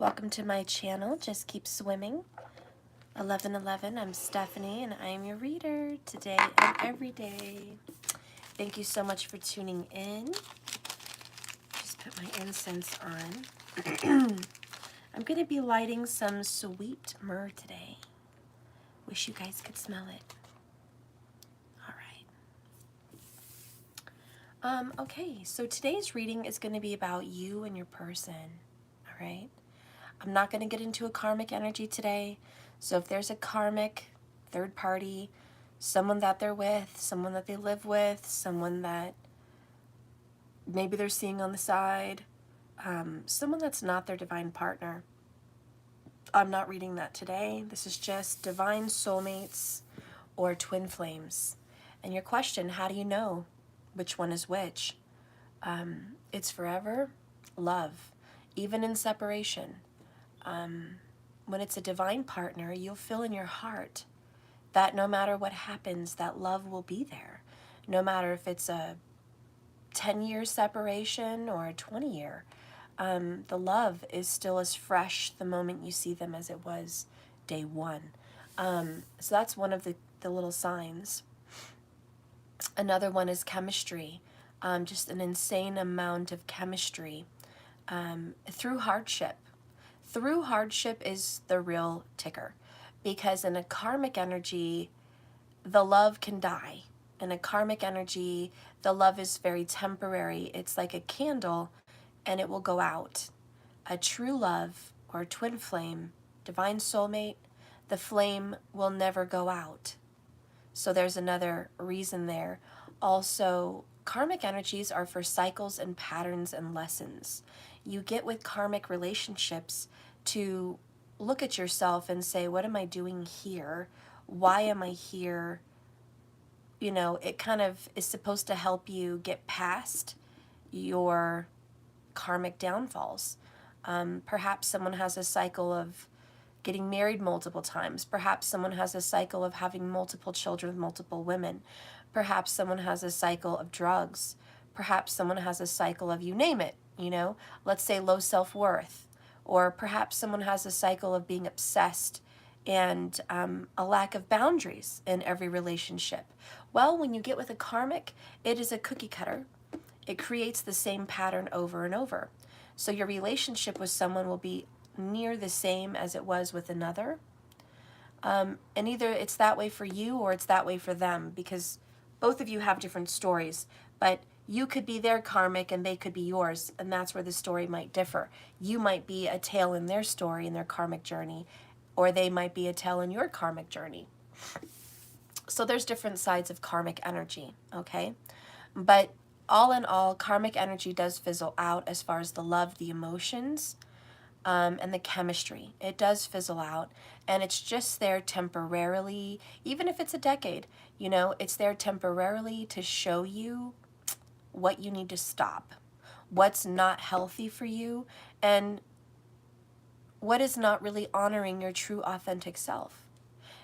Welcome to my channel, Just Keep Swimming. 1111, I'm Stephanie and I am your reader today and every day. Thank you so much for tuning in. Just put my incense on. I'm going to be lighting some sweet myrrh today. Wish you guys could smell it. All right. Okay, so today's reading is going to be about you and your person. All right. I'm not going to get into a karmic energy today. So if there's a karmic third party, someone that they're with, someone that they live with, someone that maybe they're seeing on the side, someone that's not their divine partner, I'm not reading that today. This is just divine soulmates or twin flames. And your question, how do you know which one is which? It's forever love, even in separation. When it's a divine partner, you'll feel in your heart that no matter what happens, that love will be there. No matter if it's a 10-year separation or a 20-year, the love is still as fresh the moment you see them as it was day one. So that's one of the little signs. Another one is chemistry, just an insane amount of chemistry through hardship. Through hardship is the real ticker, because in a karmic energy, the love can die. In a karmic energy, the love is very temporary. It's like a candle and it will go out. A true love or twin flame, divine soulmate, the flame will never go out. So there's another reason there. Also, karmic energies are for cycles and patterns and lessons. You get with karmic relationships to look at yourself and say, what am I doing here? Why am I here? You know, it kind of is supposed to help you get past your karmic downfalls. Perhaps someone has a cycle of getting married multiple times. Perhaps someone has a cycle of having multiple children with multiple women. Perhaps someone has a cycle of drugs. Perhaps someone has a cycle of, you name it, you know, let's say low self-worth. Or perhaps someone has a cycle of being obsessed and a lack of boundaries in every relationship. Well, when you get with a karmic, it is a cookie cutter. It creates the same pattern over and over. So your relationship with someone will be near the same as it was with another. And either it's that way for you or it's that way for them, because both of you have different stories. But you could be their karmic and they could be yours, and that's where the story might differ. You might be a tail in their story, in their karmic journey, or they might be a tail in your karmic journey. So there's different sides of karmic energy, okay? But all in all, karmic energy does fizzle out as far as the love, the emotions, and the chemistry. It does fizzle out, and it's just there temporarily. Even if it's a decade, you know, it's there temporarily to show you what you need to stop, what's not healthy for you, and what is not really honoring your true authentic self.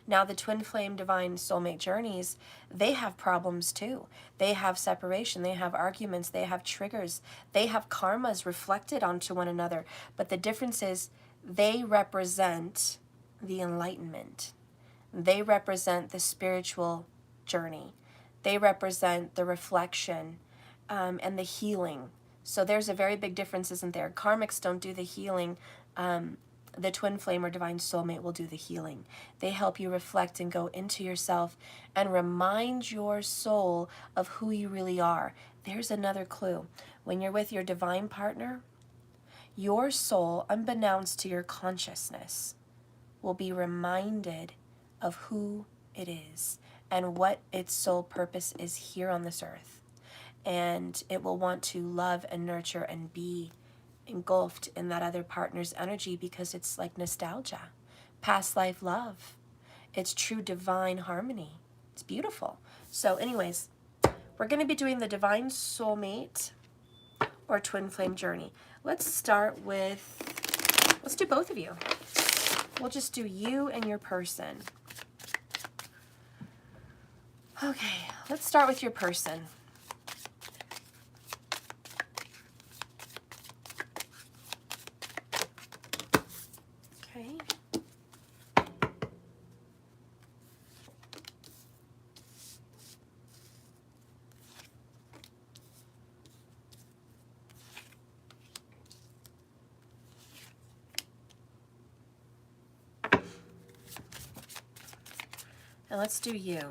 Now, the twin flame divine soulmate journeys, they have problems too. They have separation, they have arguments, they have triggers, they have karmas reflected onto one another. But the difference is they represent the enlightenment. They represent the spiritual journey. They represent the reflection and the healing. So there's a very big difference, isn't there? Karmics don't do the healing. The twin flame or divine soulmate will do the healing. They help you reflect and go into yourself and remind your soul of who you really are. There's another clue. When you're with your divine partner, your soul, unbeknownst to your consciousness, will be reminded of who it is and what its sole purpose is here on this earth. And it will want to love and nurture and be engulfed in that other partner's energy, because it's like nostalgia, past life love. It's true divine harmony. It's beautiful. So anyways, we're going to be doing the divine soulmate or twin flame journey. Let's do both of you. We'll just do you and your person. Okay, let's start with your person. Okay. And let's do you.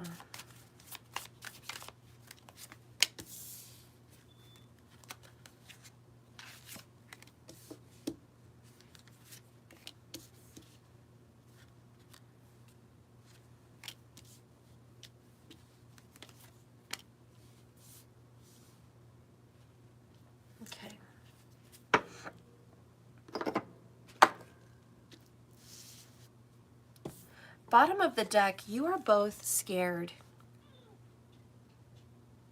Okay. Bottom of the deck, you are both scared.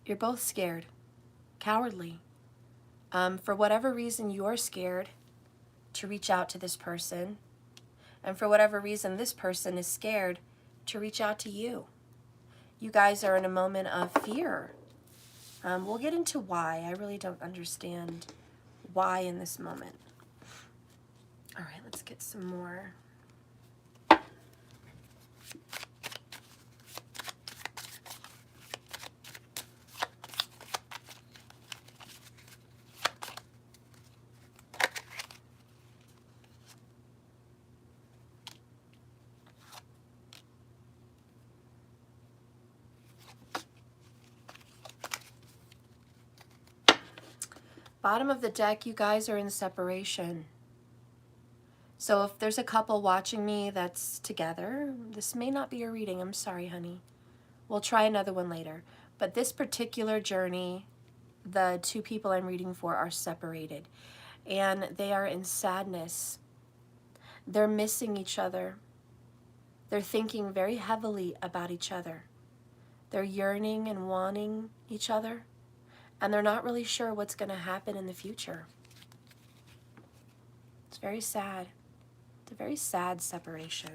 You're both scared. Cowardly. For whatever reason, you're scared to reach out to this person. And for whatever reason, this person is scared to reach out to you. You guys are in a moment of fear. We'll get into why. I really don't understand why in this moment. All right, let's get some more. Bottom of the deck, you guys are in separation. So if there's a couple watching me that's together, this may not be a reading. I'm sorry, honey. We'll try another one later. But this particular journey, the two people I'm reading for are separated. And they are in sadness. They're missing each other. They're thinking very heavily about each other. They're yearning and wanting each other. And they're not really sure what's going to happen in the future. It's very sad. It's a very sad separation.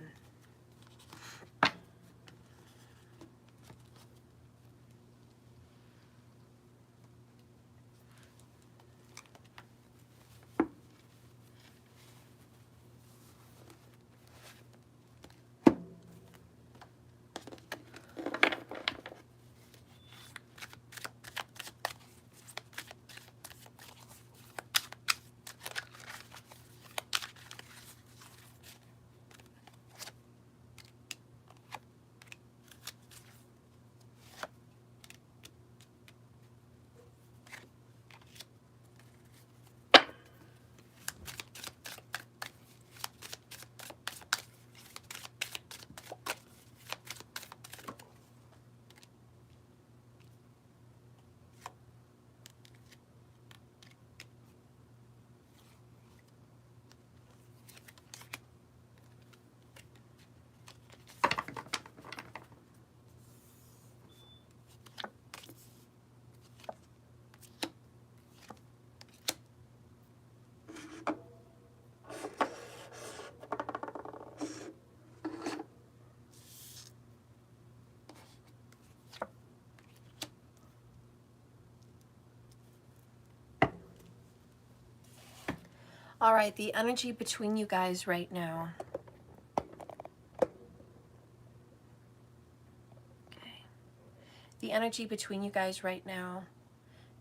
All right, the energy between you guys right now. Okay. The energy between you guys right now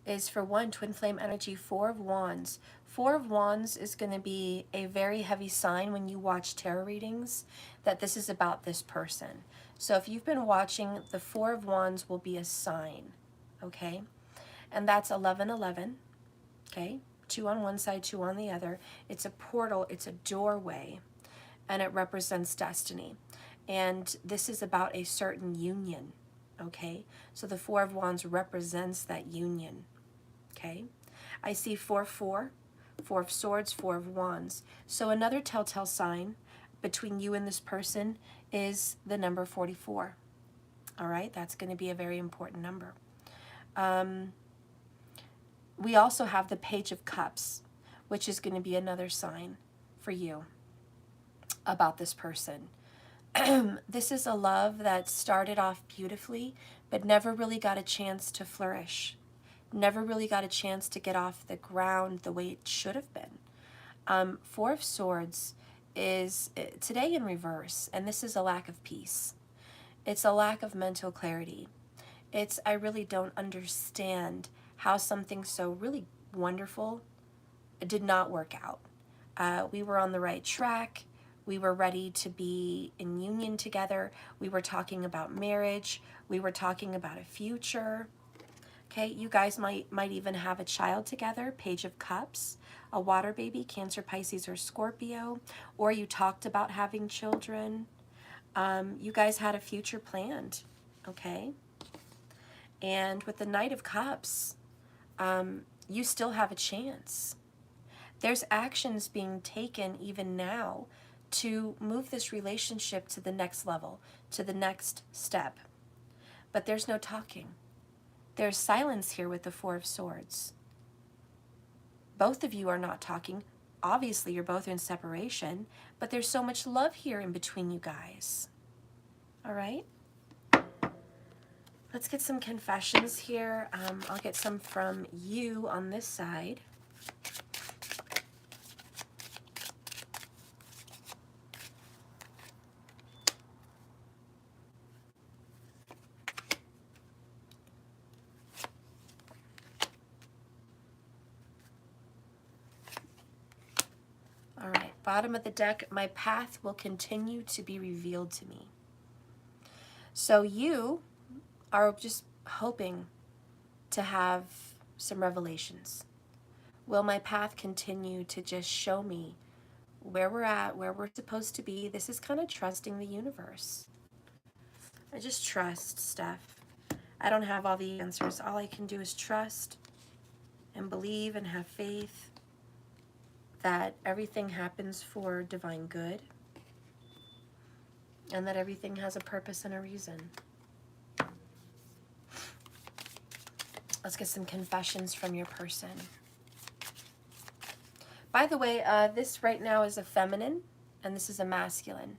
is, for one, twin flame energy, 4 of Wands. 4 of Wands is going to be a very heavy sign when you watch tarot readings that this is about this person. So if you've been watching, the 4 of Wands will be a sign, okay? And that's 1111, okay? 2 on one side, 2 on the other. It's a portal, it's a doorway, and it represents destiny. And this is about a certain union, okay? So the 4 of Wands represents that union, okay? I see 4-4, 4 of Swords, 4 of Wands. So another telltale sign between you and this person is the number 44, all right? That's going to be a very important number. We also have the Page of Cups, which is going to be another sign for you about this person. This is a love that started off beautifully, but never really got a chance to flourish. Never really got a chance to get off the ground the way it should have been. 4 of Swords is today in reverse, and this is a lack of peace. It's a lack of mental clarity. It's, I really don't understand how something so really wonderful did not work out. We were on the right track. We were ready to be in union together. We were talking about marriage. We were talking about a future. Okay, you guys might even have a child together, Page of Cups, a water baby, Cancer, Pisces, or Scorpio, or you talked about having children. You guys had a future planned, okay? And with the Knight of Cups, you still have a chance. There's actions being taken even now to move this relationship to the next level, to the next step. But there's no talking. There's silence here with the Four of Swords. Both of you are not talking. Obviously, you're both in separation, but there's so much love here in between you guys. All right? Let's get some confessions here. I'll get some from you on this side. All right, bottom of the deck, my path will continue to be revealed to me. So you are just hoping to have some revelations. Will my path continue to just show me where we're at, where we're supposed to be? This is kind of trusting the universe. I just trust, Steph. I don't have all the answers. All I can do is trust and believe and have faith that everything happens for divine good and that everything has a purpose and a reason. Let's get some confessions from your person. By the way, this right now is a feminine and this is a masculine.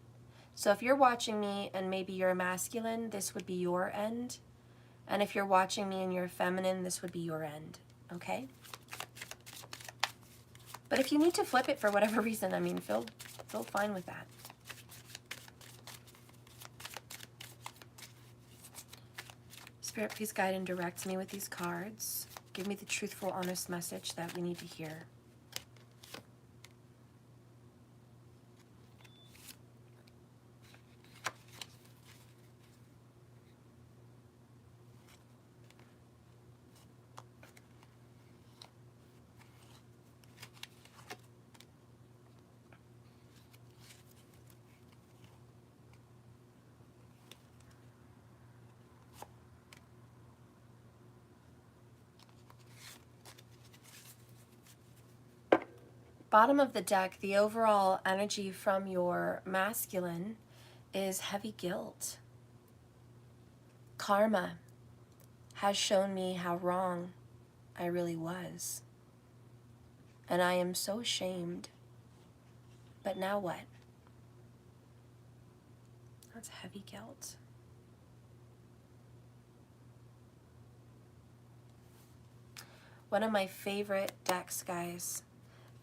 So if you're watching me and maybe you're a masculine, this would be your end. And if you're watching me and you're a feminine, this would be your end, okay? But if you need to flip it for whatever reason, I mean, feel fine with that. Spirit, please guide and direct me with these cards. Give me the truthful, honest message that we need to hear. Bottom of the deck, the overall energy from your masculine is heavy guilt. Karma has shown me how wrong I really was. And I am so ashamed. But now what? That's heavy guilt. One of my favorite decks, guys.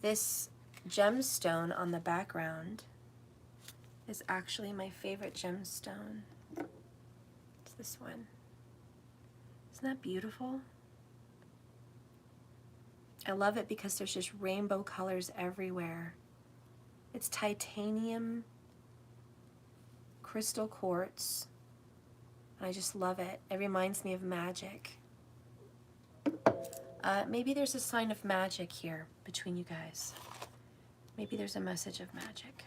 This gemstone on the background is actually my favorite gemstone. It's this one. Isn't that beautiful? I love it because there's just rainbow colors everywhere. It's titanium crystal quartz. I just love it. It reminds me of magic. Maybe there's a sign of magic here between you guys. Maybe there's a message of magic.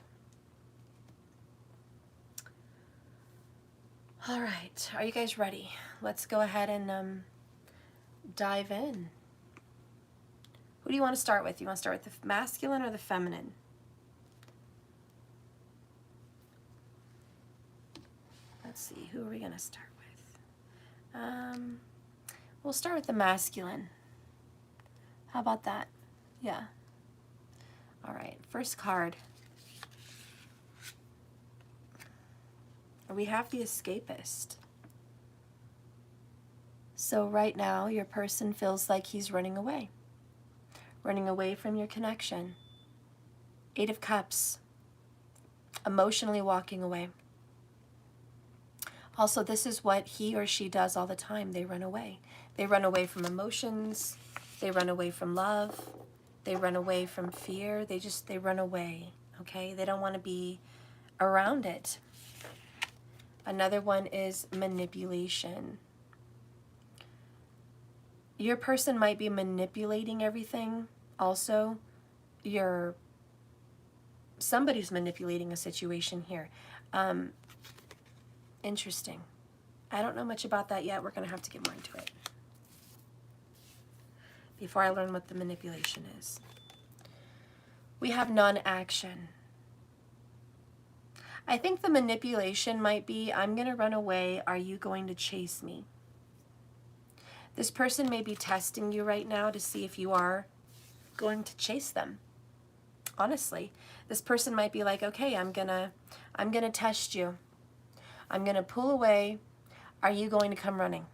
All right, are you guys ready? Let's go ahead and dive in. Who do you want to start with? You want to start with the masculine or the feminine? Let's see, who are we going to start with? We'll start with the masculine. How about that? Yeah. All right, first card. We have the escapist. So right now, your person feels like he's running away from your connection. 8 of Cups. emotionally walking away. Also, this is what he or she does all the time. They run away. They run away from emotions. They run away from love. They run away from fear. They run away, okay? They don't want to be around it. Another one is manipulation. Your person might be manipulating everything. Also, somebody's manipulating a situation here. Interesting. I don't know much about that yet. We're going to have to get more into it before I learn what the manipulation is. We have non-action. I think the manipulation might be, I'm going to run away. Are you going to chase me? This person may be testing you right now to see if you are going to chase them. Honestly, this person might be like, okay, I'm gonna test you. I'm going to pull away. Are you going to come running?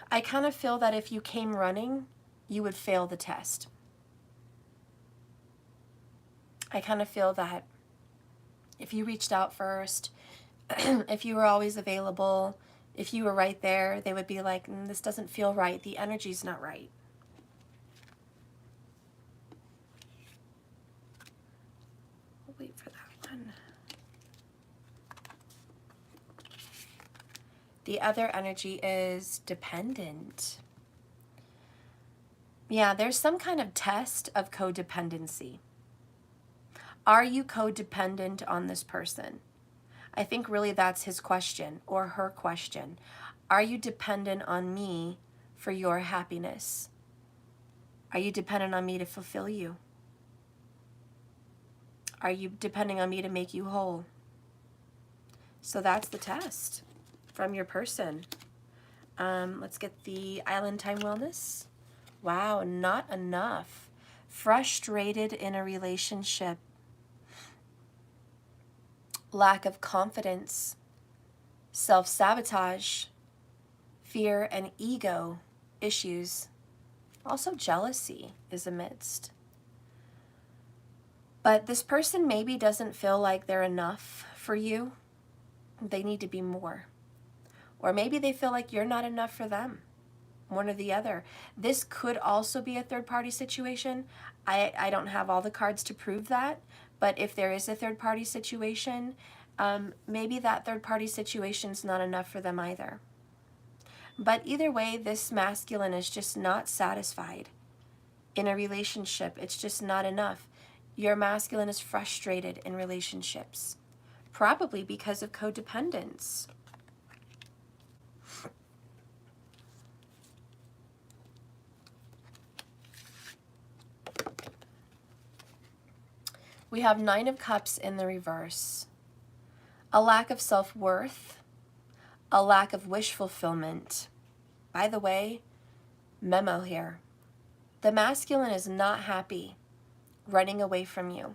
I kind of feel that if you came running, you would fail the test. I kind of feel that if you reached out first, if you were always available, if you were right there, they would be like, this doesn't feel right. The energy's not right. We'll wait for that one. The other energy is dependent. Yeah, there's some kind of test of codependency. Are you codependent on this person? I think really that's his question or her question. Are you dependent on me for your happiness? Are you dependent on me to fulfill you? Are you depending on me to make you whole? So that's the test from your person. Let's get the Island Time Wellness. Wow, not enough. Frustrated in a relationship. Lack of confidence. Self-sabotage. Fear and ego issues. Also jealousy is amidst. But this person maybe doesn't feel like they're enough for you. They need to be more. Or maybe they feel like you're not enough for them. One or the other. This could also be a third-party situation. I don't have all the cards to prove that, but if there is a third-party situation, maybe that third-party situation is not enough for them either. But either way, this masculine is just not satisfied in a relationship. It's just not enough. Your masculine is frustrated in relationships, probably because of codependence. We have 9 of Cups in the reverse. A lack of self-worth, a lack of wish fulfillment. By the way, memo here. The masculine is not happy running away from you.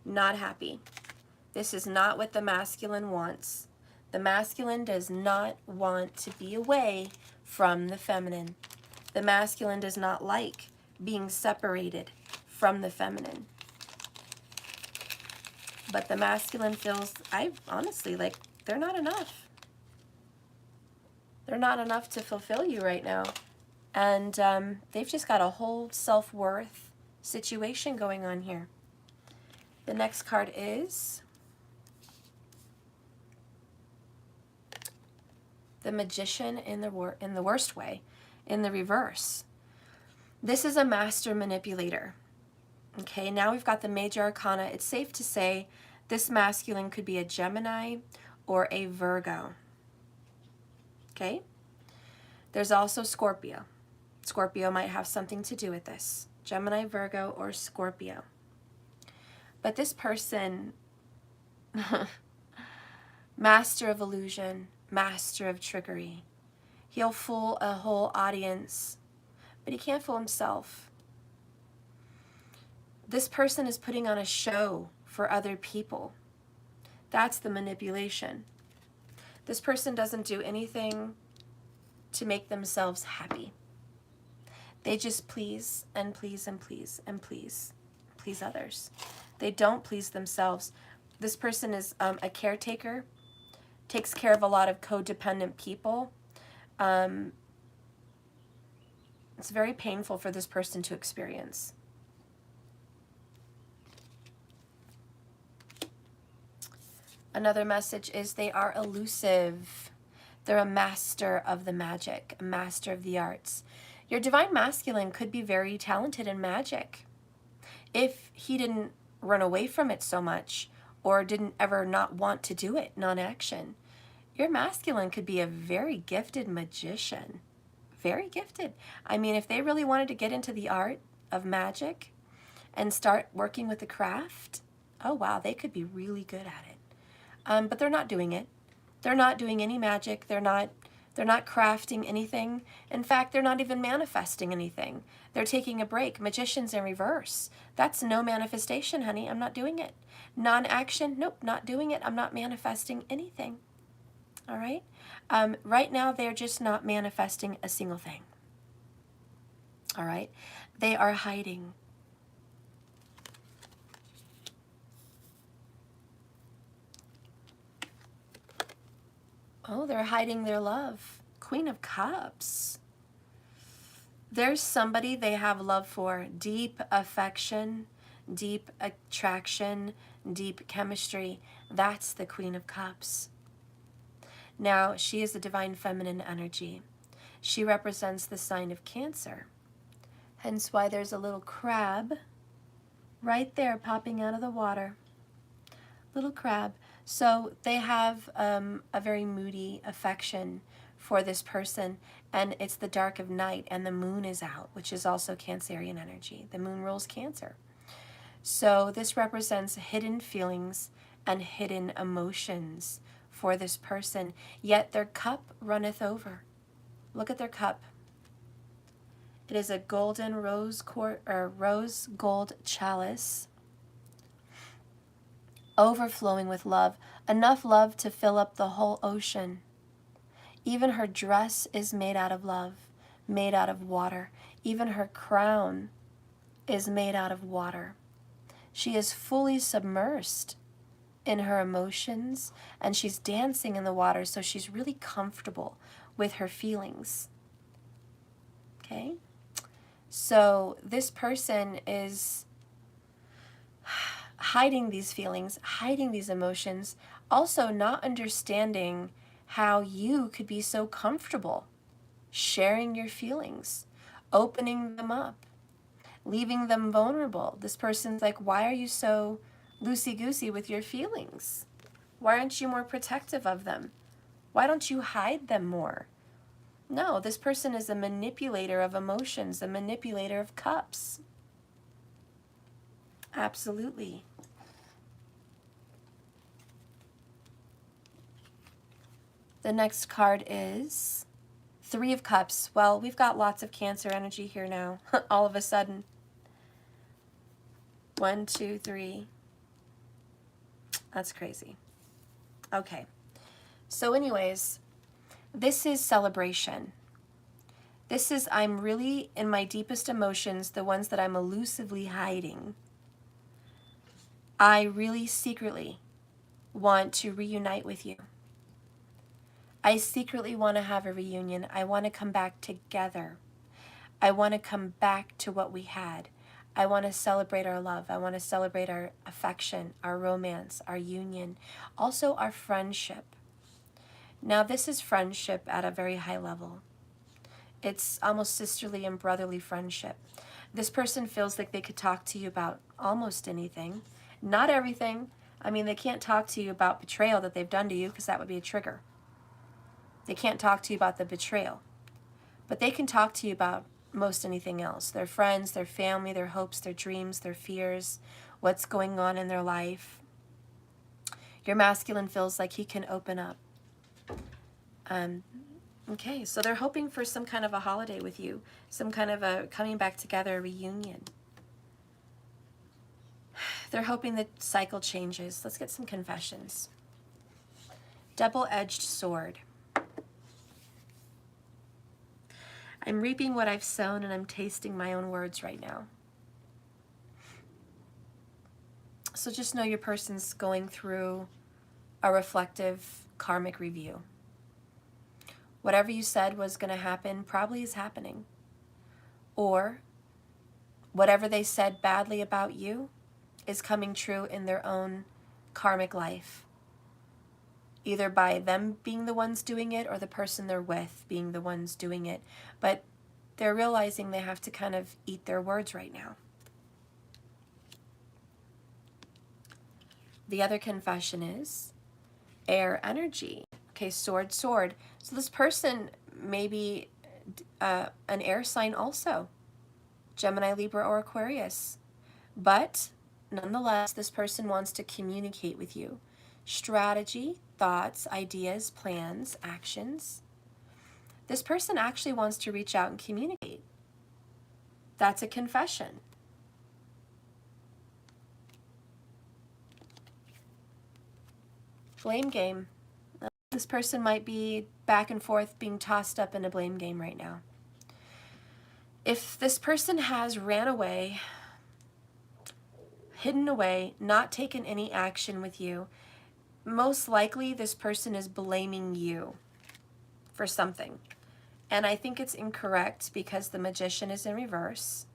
Not happy. This is not what the masculine wants. The masculine does not want to be away from the feminine. The masculine does not like being separated from the feminine. But the masculine feels, honestly, like they're not enough. They're not enough to fulfill you right now. And they've just got a whole self-worth situation going on here. The next card is the Magician in the worst way, in the reverse. This is a master manipulator. Okay, now we've got the Major Arcana. It's safe to say this masculine could be a Gemini or a Virgo. Okay? There's also Scorpio. Scorpio might have something to do with this. Gemini, Virgo, or Scorpio. But this person, master of illusion, master of trickery. He'll fool a whole audience, but he can't fool himself. This person is putting on a show for other people. That's the manipulation. This person doesn't do anything to make themselves happy. They just please and please and please and please. please others. They don't please themselves. This person is a caretaker, takes care of a lot of codependent people. It's very painful for this person to experience. Another message is they are elusive. They're a master of the magic, a master of the arts. Your divine masculine could be very talented in magic. If he didn't run away from it so much, or didn't ever not want to do it, non-action, your masculine could be a very gifted magician. Very gifted. I mean, if they really wanted to get into the art of magic and start working with the craft, oh wow, they could be really good at it. But they're not doing it. They're not doing any magic. They're not crafting anything. In fact, they're not even manifesting anything. They're taking a break. Magicians in reverse. That's no manifestation, honey. I'm not doing it. Non-action, nope, not doing it. I'm not manifesting anything. All right? Right now, they're just not manifesting a single thing. All right? They are hiding. Oh, they're hiding their love. Queen of Cups. There's somebody they have love for. Deep affection, deep attraction, deep chemistry. That's the Queen of Cups. Now, she is the divine feminine energy. She represents the sign of Cancer. Hence why there's a little crab right there popping out of the water. Little crab. So they have a very moody affection for this person, and it's the dark of night, and the moon is out, which is also Cancerian energy. The moon rules Cancer. So this represents hidden feelings and hidden emotions for this person, yet their cup runneth over. Look at their cup. It is a golden rose gold chalice, overflowing with love, enough love to fill up the whole ocean. Even her dress is made out of love, made out of water. Even her crown is made out of water. She is fully submersed in her emotions, and she's dancing in the water, so she's really comfortable with her feelings. Okay? So this person is hiding these feelings, hiding these emotions, also not understanding how you could be so comfortable sharing your feelings, opening them up, leaving them vulnerable. This person's like, why are you so loosey-goosey with your feelings? Why aren't you more protective of them? Why don't you hide them more? No, this person is a manipulator of emotions, a manipulator of cups. Absolutely. The next card is Three of Cups. Well, we've got lots of Cancer energy here now, all of a sudden. 1, 2, 3. That's crazy. Okay. So anyways, this is celebration. This is, I'm really in my deepest emotions, the ones that I'm elusively hiding. I really secretly want to reunite with you. I secretly want to have a reunion. I want to come back together. I want to come back to what we had. I want to celebrate our love. I want to celebrate our affection, our romance, our union, also our friendship. Now, this is friendship at a very high level. It's almost sisterly and brotherly friendship. This person feels like they could talk to you about almost anything. Not everything. I mean, they can't talk to you about betrayal that they've done to you because that would be a trigger. They can't talk to you about the betrayal. But they can talk to you about most anything else. Their friends, their family, their hopes, their dreams, their fears, what's going on in their life. Your masculine feels like he can open up. Okay, so they're hoping for some kind of a holiday with you, some kind of a coming back together, a reunion. They're hoping the cycle changes. Let's get some confessions. Double-edged sword. I'm reaping what I've sown, and I'm tasting my own words right now. So just know your person's going through a reflective karmic review. Whatever you said was going to happen probably is happening. Or whatever they said badly about you is coming true in their own karmic life. Either by them being the ones doing it or the person they're with being the ones doing it. But they're realizing they have to kind of eat their words right now. The other confession is air energy. Okay, sword, sword. So this person may be an air sign also. Gemini, Libra, or Aquarius. But nonetheless, this person wants to communicate with you. Strategy, thoughts, ideas, plans, actions. This person actually wants to reach out and communicate. That's a confession. Blame game. This person might be back and forth being tossed up in a blame game right now. If this person has ran away, hidden away, not taken any action with you, most likely this person is blaming you for something. And I think it's incorrect because the Magician is in reverse.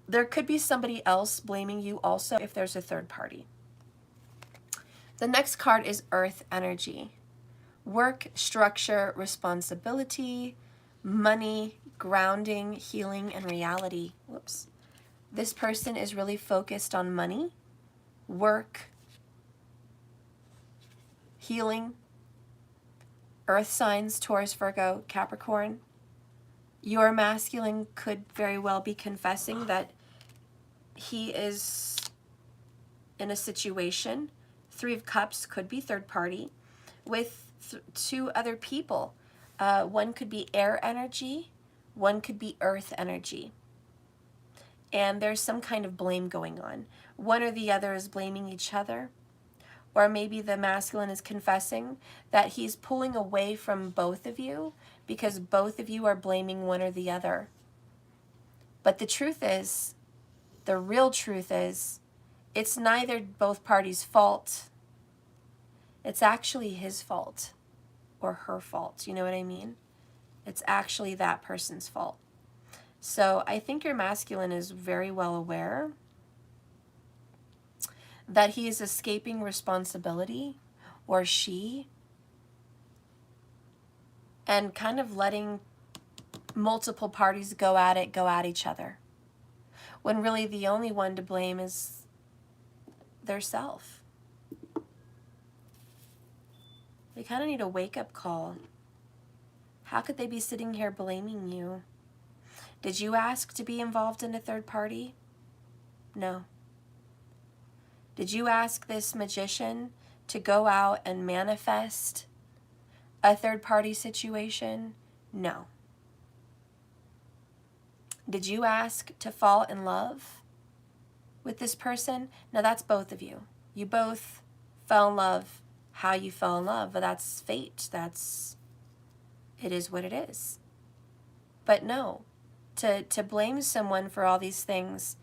There could be somebody else blaming you also if there's a third party. The next card is Earth energy. Work, structure, responsibility, money, grounding, healing, and reality. Whoops. This person is really focused on money, work, healing, earth signs, Taurus, Virgo, Capricorn. Your masculine could very well be confessing that he is in a situation, Three of Cups could be third party, with two other people. One could be air energy, one could be earth energy. And there's some kind of blame going on. One or the other is blaming each other. Or maybe the masculine is confessing that he's pulling away from both of you because both of you are blaming one or the other. But the truth is, the real truth is, it's neither both parties' fault. It's actually his fault or her fault. You know what I mean? It's actually that person's fault. So I think your masculine is very well aware that he is escaping responsibility, or she, and kind of letting multiple parties go at each other, when really the only one to blame is their self. They kind of need a wake-up call. How could they be sitting here blaming you? Did you ask to be involved in a third party? No. Did you ask this Magician to go out and manifest a third party situation? No. Did you ask to fall in love with this person? Now that's both of you. You both fell in love how you fell in love, but that's fate. It is what it is. But no, to blame someone for all these things,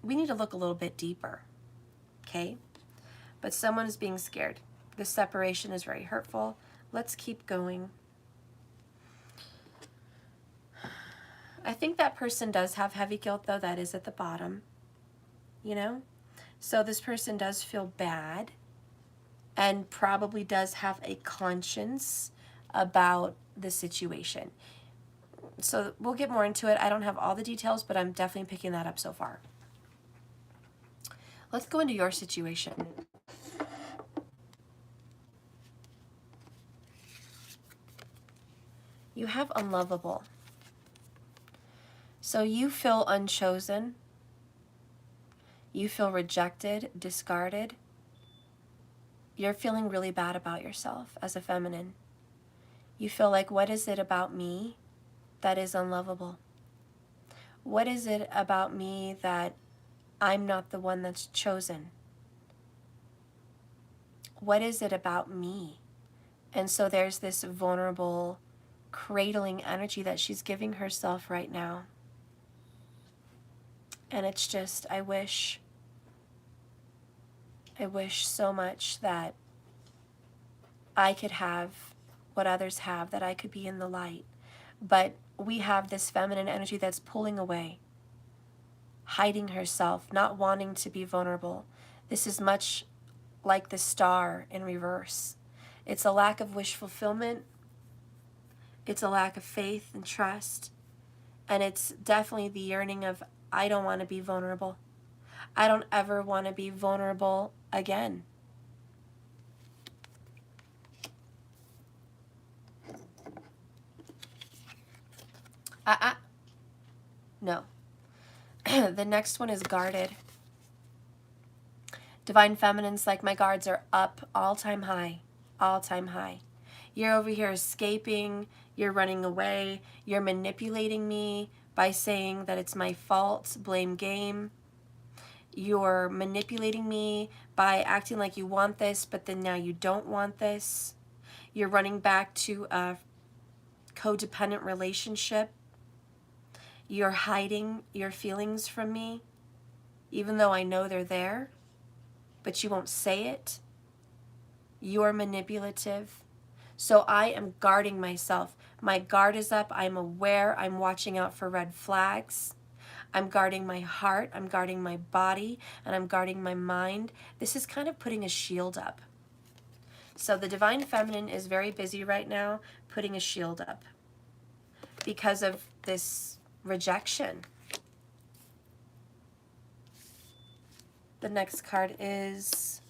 we need to look a little bit deeper, okay? But someone is being scared. This separation is very hurtful. Let's keep going. I think that person does have heavy guilt, though. That is at the bottom, you know? So this person does feel bad and probably does have a conscience about the situation. So we'll get more into it. I don't have all the details, but I'm definitely picking that up so far. Let's go into your situation. You have unlovable. So you feel unchosen. You feel rejected, discarded. You're feeling really bad about yourself as a feminine. You feel like, what is it about me that is unlovable? What is it about me that I'm not the one that's chosen? What is it about me? And so there's this vulnerable, cradling energy that she's giving herself right now. And it's just, I wish so much that I could have what others have, that I could be in the light. But we have this feminine energy that's pulling away, hiding herself, not wanting to be vulnerable. This is much like the star in reverse. It's a lack of wish fulfillment. It's a lack of faith and trust. And it's definitely the yearning of, I don't want to be vulnerable. I don't ever want to be vulnerable again. No. The next one is guarded. Divine Feminine's like, my guards are up, all-time high, all-time high. You're over here escaping, you're running away, you're manipulating me by saying that it's my fault, blame game. You're manipulating me by acting like you want this, but then now you don't want this. You're running back to a codependent relationship. You're hiding your feelings from me, even though I know they're there, but you won't say it. You're manipulative. So I am guarding myself. My guard is up. I'm aware. I'm watching out for red flags. I'm guarding my heart. I'm guarding my body. And I'm guarding my mind. This is kind of putting a shield up. So the Divine Feminine is very busy right now putting a shield up because of this rejection. The next card is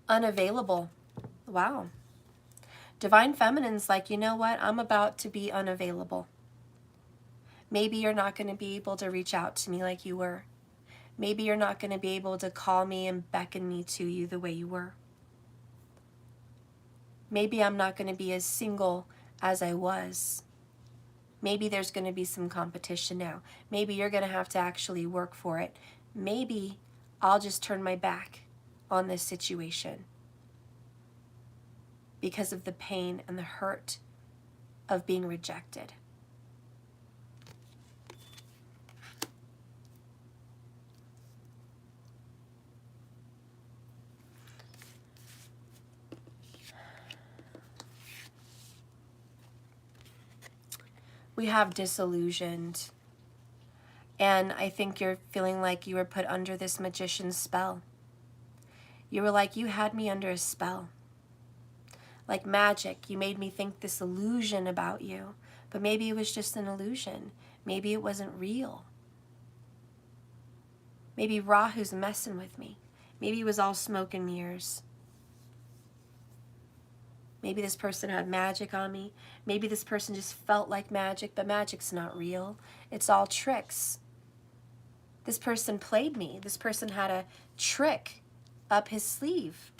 unavailable. Wow. Divine Feminine's like, you know what? I'm about to be unavailable. Maybe you're not going to be able to reach out to me like you were. Maybe you're not going to be able to call me and beckon me to you the way you were. Maybe I'm not going to be as single as I was. Maybe there's going to be some competition now. Maybe you're going to have to actually work for it. Maybe I'll just turn my back on this situation because of the pain and the hurt of being rejected. We have disillusioned. And I think you're feeling like you were put under this magician's spell. You were like, you had me under a spell. Like magic, you made me think this illusion about you. But maybe it was just an illusion. Maybe it wasn't real. Maybe Rahu's messing with me. Maybe it was all smoke and mirrors. Maybe this person had magic on me. Maybe this person just felt like magic, but magic's not real. It's all tricks. This person played me. This person had a trick up his sleeve.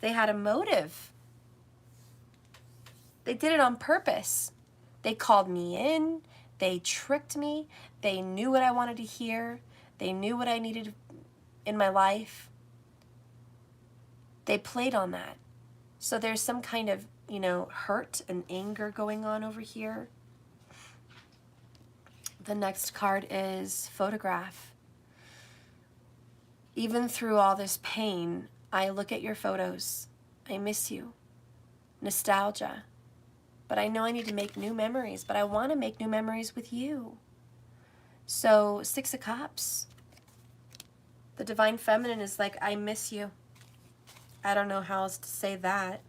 They had a motive. They did it on purpose. They called me in. They tricked me. They knew what I wanted to hear. They knew what I needed in my life. They played on that. So there's some kind of, hurt and anger going on over here. The next card is photograph. Even through all this pain, I look at your photos. I miss you. Nostalgia. But I know I need to make new memories, but I want to make new memories with you. So, 6 of Cups. The Divine Feminine is like, I miss you. I don't know how else to say that.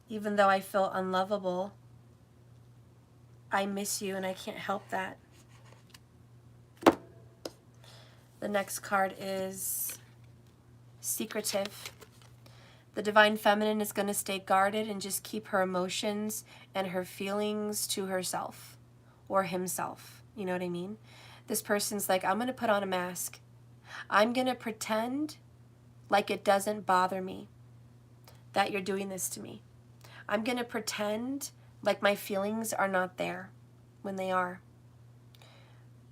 Even though I feel unlovable, I miss you and I can't help that. The next card is secretive. The Divine Feminine is going to stay guarded and just keep her emotions and her feelings to herself or himself. You know what I mean? This person's like, I'm going to put on a mask. I'm going to pretend like it doesn't bother me that you're doing this to me. I'm going to pretend like my feelings are not there when they are.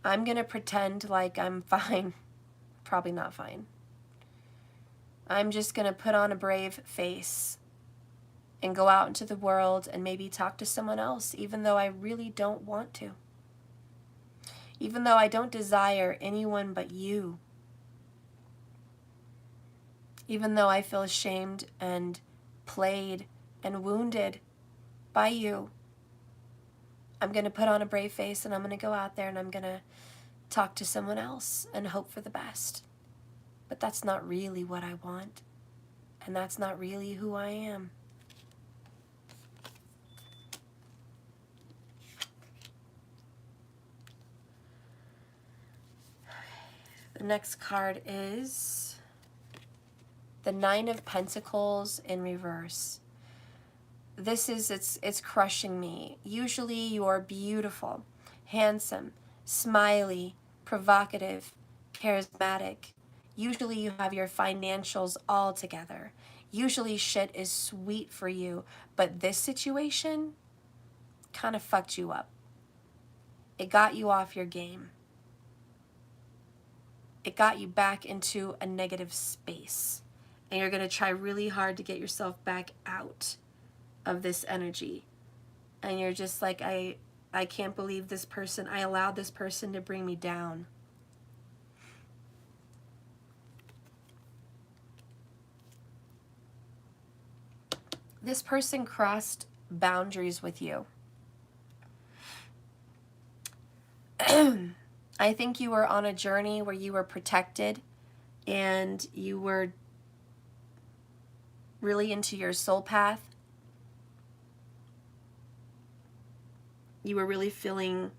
I'm going to pretend like I'm fine. Probably not fine. I'm just going to put on a brave face and go out into the world and maybe talk to someone else, even though I really don't want to. Even though I don't desire anyone but you. Even though I feel ashamed and played and wounded by you. I'm going to put on a brave face and I'm going to go out there and I'm going to talk to someone else and hope for the best. But that's not really what I want. And that's not really who I am. The next card is the Nine of Pentacles in reverse. This is, it's crushing me. Usually you're beautiful, handsome, smiley, provocative, charismatic. Usually you have your financials all together. Usually shit is sweet for you, but this situation kind of fucked you up. It got you off your game. It got you back into a negative space. And you're going to try really hard to get yourself back out of this energy. And you're just like, I can't believe this person, I allowed this person to bring me down. This person crossed boundaries with you. I think you were on a journey where you were protected and you were really into your soul path. You were really feeling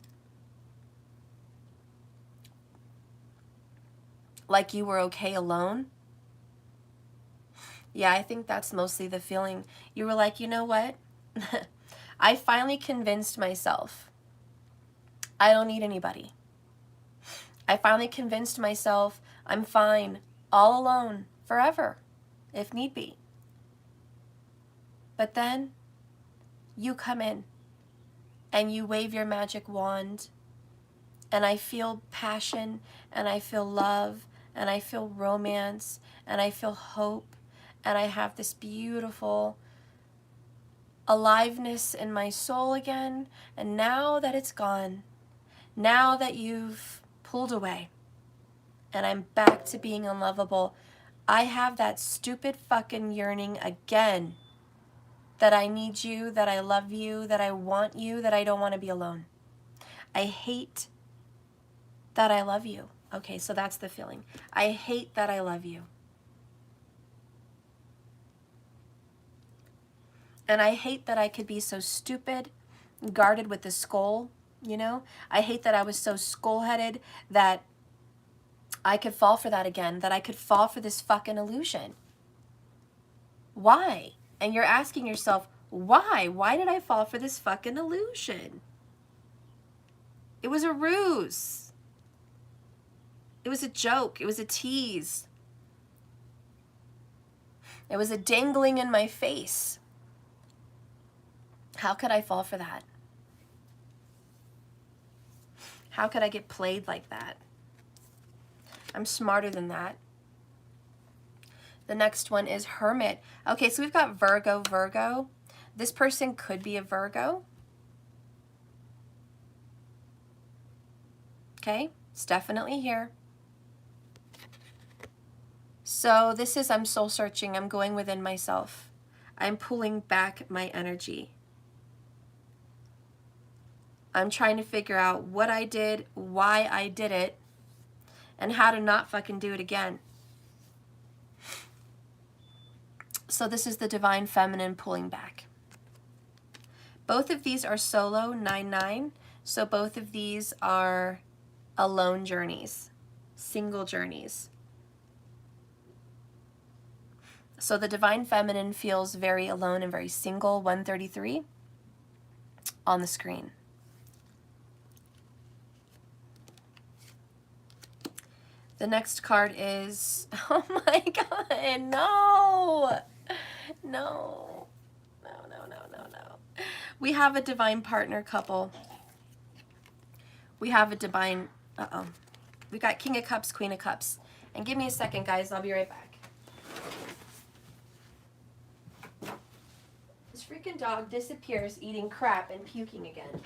like you were okay alone. Yeah, I think that's mostly the feeling. You were like, you know what? I finally convinced myself I don't need anybody. I finally convinced myself I'm fine all alone forever, if need be. But then you come in and you wave your magic wand and I feel passion and I feel love and I feel romance and I feel hope and I have this beautiful aliveness in my soul again. And now that it's gone, now that you've pulled away and I'm back to being unlovable, I have that stupid fucking yearning again that I need you, that I love you, that I want you, that I don't want to be alone. I hate that I love you. Okay, so that's the feeling. I hate that I love you. And I hate that I could be so stupid, guarded with the skull, you know? I hate that I was so skull-headed that I could fall for that again, that I could fall for this fucking illusion. Why? And you're asking yourself, why? Why did I fall for this fucking illusion? It was a ruse. It was a joke. It was a tease. It was a dangling in my face. How could I fall for that? How could I get played like that? I'm smarter than that. The next one is Hermit. Okay, so we've got Virgo, Virgo. This person could be a Virgo. Okay, it's definitely here. So this is, I'm soul searching. I'm going within myself. I'm pulling back my energy. I'm trying to figure out what I did, why I did it, and how to not fucking do it again. So this is the Divine Feminine pulling back. Both of these are solo, 9-9. So both of these are alone journeys, single journeys. So the Divine Feminine feels very alone and very single, 133 on the screen. The next card is, oh my God, no. No. No, no, no, no, no. We have a divine partner couple. We have a divine, we got King of Cups, Queen of Cups. And give me a second, guys. I'll be right back. This freaking dog disappears eating crap and puking again.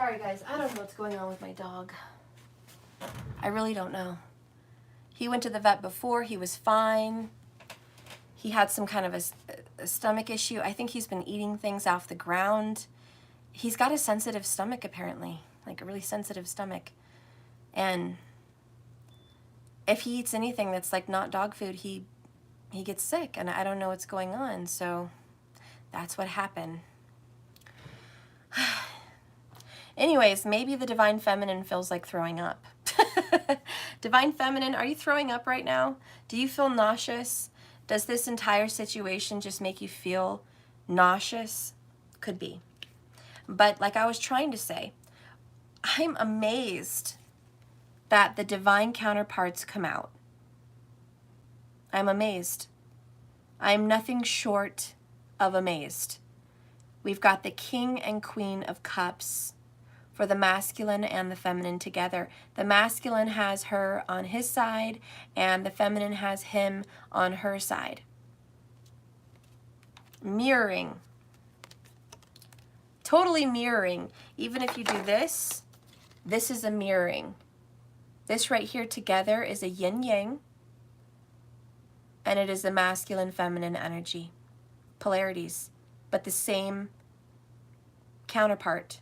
Sorry guys, I don't know what's going on with my dog. I really don't know. He went to the vet before, he was fine. He had some kind of a stomach issue. I think he's been eating things off the ground. He's got a sensitive stomach apparently, like a really sensitive stomach. And if he eats anything that's like not dog food, he gets sick, and I don't know what's going on. So that's what happened. Anyways, maybe the Divine Feminine feels like throwing up. Divine Feminine, are you throwing up right now? Do you feel nauseous? Does this entire situation just make you feel nauseous? Could be. But like I was trying to say, I'm amazed that the divine counterparts come out. I'm amazed. I'm nothing short of amazed. We've got the King and Queen of Cups for the masculine and the feminine together. The masculine has her on his side, and the feminine has him on her side. Mirroring. Totally mirroring. Even if you do this, this is a mirroring. This right here together is a yin-yang, and it is the masculine-feminine energy. Polarities, but the same counterpart.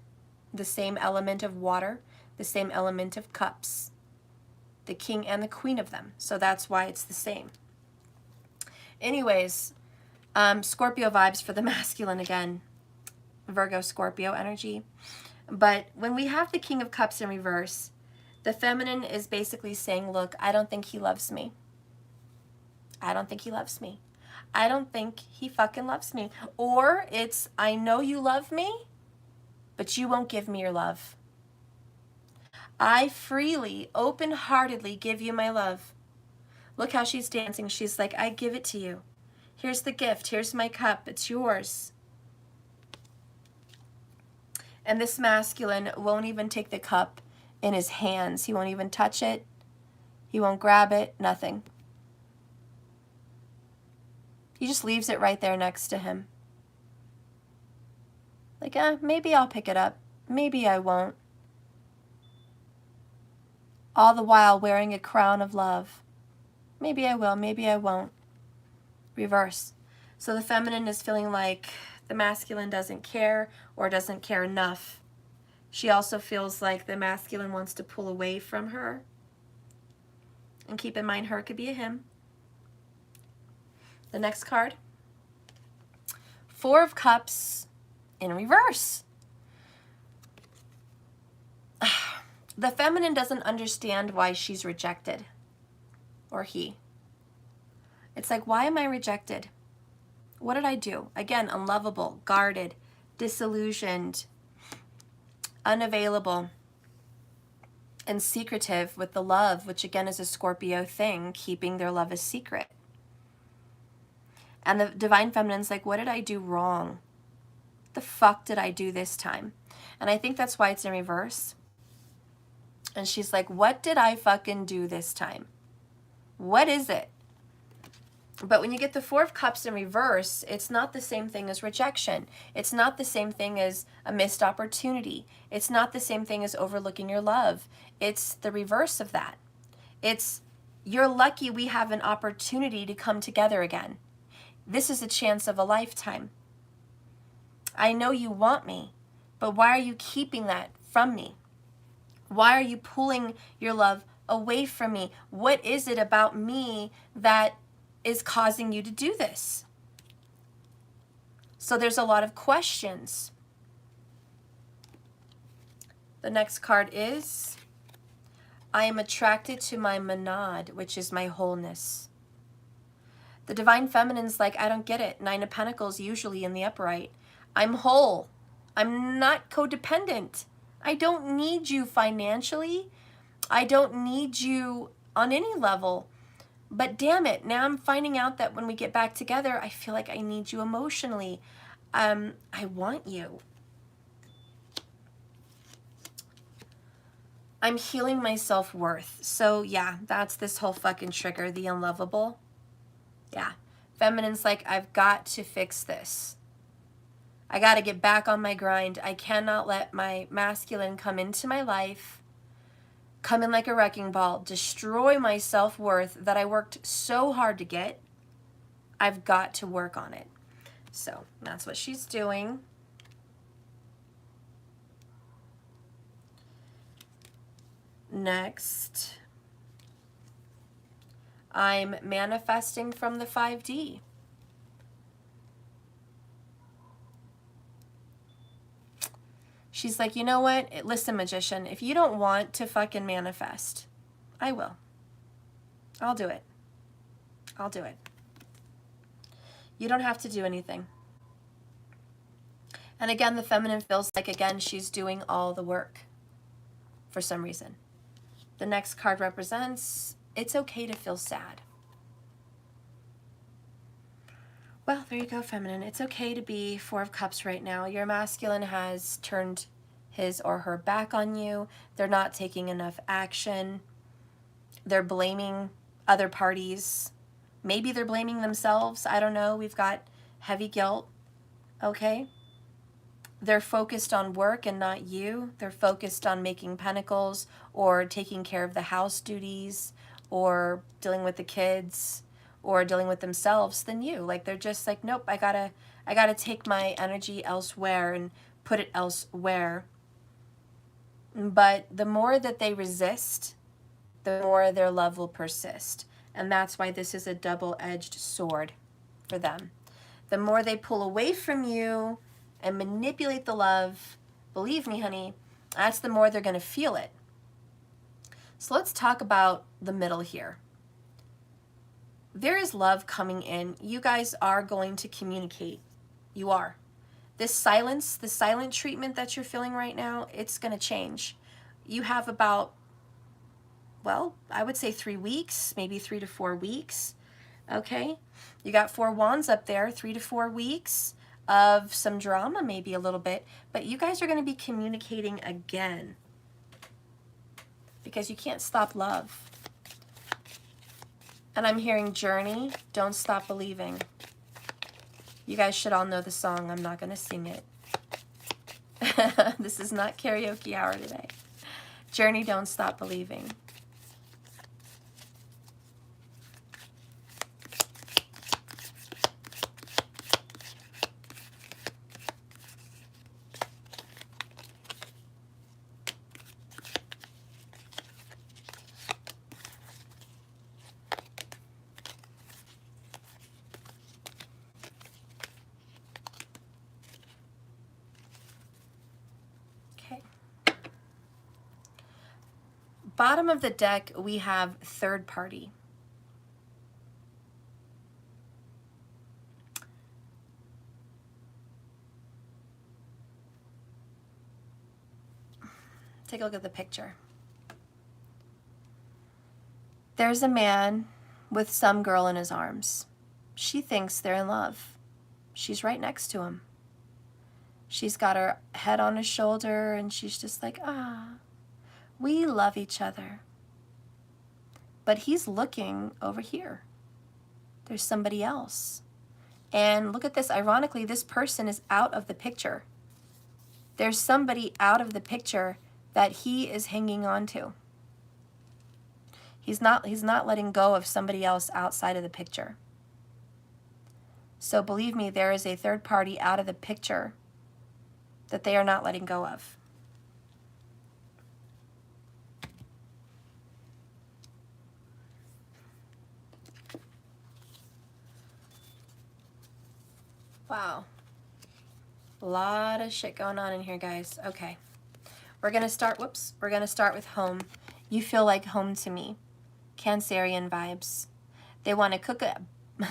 The same element of water, the same element of cups, the king and the queen of them. So that's why it's the same. Anyways, Scorpio vibes for the masculine again. Virgo, Scorpio energy. But when we have the King of Cups in reverse, the feminine is basically saying, look, I don't think he loves me. I don't think he loves me. I don't think he fucking loves me. Or it's, I know you love me, but you won't give me your love. I freely, open-heartedly give you my love. Look how she's dancing. She's like, I give it to you. Here's the gift. Here's my cup. It's yours. And this masculine won't even take the cup in his hands. He won't even touch it. He won't grab it. Nothing. He just leaves it right there next to him. Like, maybe I'll pick it up. Maybe I won't. All the while wearing a crown of love. Maybe I will, maybe I won't. Reverse. So the feminine is feeling like the masculine doesn't care or doesn't care enough. She also feels like the masculine wants to pull away from her. And keep in mind, her could be a him. The next card. Four of Cups in reverse. The feminine doesn't understand why she's rejected, or he. It's like, why am I rejected? What did I do? Again, unlovable, guarded, disillusioned, unavailable, and secretive with the love, which again is a Scorpio thing, keeping their love a secret. And the divine feminine's like, what did I do wrong? The fuck did I do this time? And I think that's why it's in reverse. And she's like, what did I fucking do this time? What is it? But when you get the Four of Cups in reverse, it's not the same thing as rejection. It's not the same thing as a missed opportunity. It's not the same thing as overlooking your love. It's the reverse of that. It's, you're lucky we have an opportunity to come together again. This is a chance of a lifetime. I know you want me, but why are you keeping that from me? Why are you pulling your love away from me? What is it about me that is causing you to do this? So there's a lot of questions. The next card is, I am attracted to my monad, which is my wholeness. The divine feminine's like, I don't get it. Nine of Pentacles usually in the upright. I'm whole. I'm not codependent. I don't need you financially. I don't need you on any level. But damn it, now I'm finding out that when we get back together, I feel like I need you emotionally. I want you. I'm healing my self-worth. So yeah, that's this whole fucking trigger, the unlovable. Yeah. Feminine's like, I've got to fix this. I got to get back on my grind. I cannot let my masculine come into my life, come in like a wrecking ball, destroy my self-worth that I worked so hard to get. I've got to work on it. So that's what she's doing. Next, I'm manifesting from the 5D. She's like, you know what? Listen, magician, if you don't want to fucking manifest, I will. I'll do it. I'll do it. You don't have to do anything. And again, the feminine feels like, again, she's doing all the work for some reason. The next card represents, it's okay to feel sad. Well, there you go, feminine. It's okay to be 4 of Cups right now. Your masculine has turned his or her back on you. They're not taking enough action. They're blaming other parties. Maybe they're blaming themselves. I don't know. We've got heavy guilt. Okay? They're focused on work and not you. They're focused on making pentacles or taking care of the house duties or dealing with the kids or dealing with themselves than you. Like, they're just like, nope, I gotta take my energy elsewhere and put it elsewhere. But the more that they resist, the more their love will persist. And that's why this is a double-edged sword for them. The more they pull away from you and manipulate the love, believe me, honey, that's the more they're going to feel it. So let's talk about the middle here. There is love coming in. You guys are going to communicate. You are. This silence, the silent treatment that you're feeling right now, it's going to change. You have about, well, I would say 3 weeks, maybe 3 to 4 weeks. Okay? You got 4 wands up there, 3 to 4 weeks of some drama, maybe a little bit, but you guys are going to be communicating again because you can't stop love. And I'm hearing journey, don't stop believing. You guys should all know the song. I'm not going to sing it. This is not karaoke hour today. Journey, don't stop believing. Bottom of the deck, we have third party. Take a look at the picture. There's a man with some girl in his arms. She thinks they're in love. She's right next to him. She's got her head on his shoulder and she's just like, ah. We love each other. But he's looking over here. There's somebody else. And look at this. Ironically, this person is out of the picture. There's somebody out of the picture that he is hanging on to. He's not letting go of somebody else outside of the picture. So believe me, there is a third party out of the picture that they are not letting go of. Wow. A lot of shit going on in here, guys. Okay. We're going to start, we're going to start with home. You feel like home to me. Cancerian vibes. They want to cook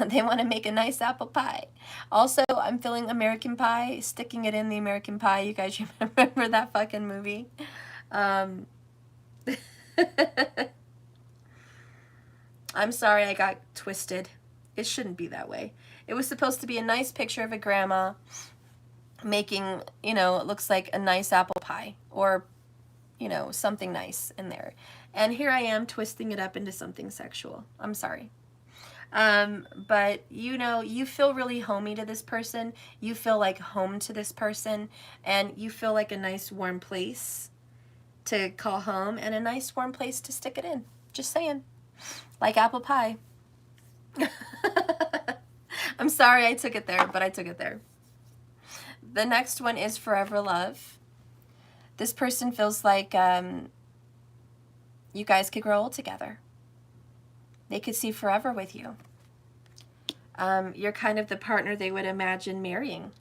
they want to make a nice apple pie. Also, I'm feeling American Pie, sticking it in the American Pie. You guys remember that fucking movie? I'm sorry I got twisted. It shouldn't be that way. It was supposed to be a nice picture of a grandma making, you know, it looks like a nice apple pie or, you know, something nice in there. And here I am twisting it up into something sexual. I'm sorry. But you know, you feel really homey to this person. You feel like home to this person, and you feel like a nice warm place to call home and a nice warm place to stick it in. Just saying. Like apple pie. I'm sorry I took it there, but I took it there. The next one is forever love. This person feels like you guys could grow old together. They could see forever with you. You're kind of the partner they would imagine marrying.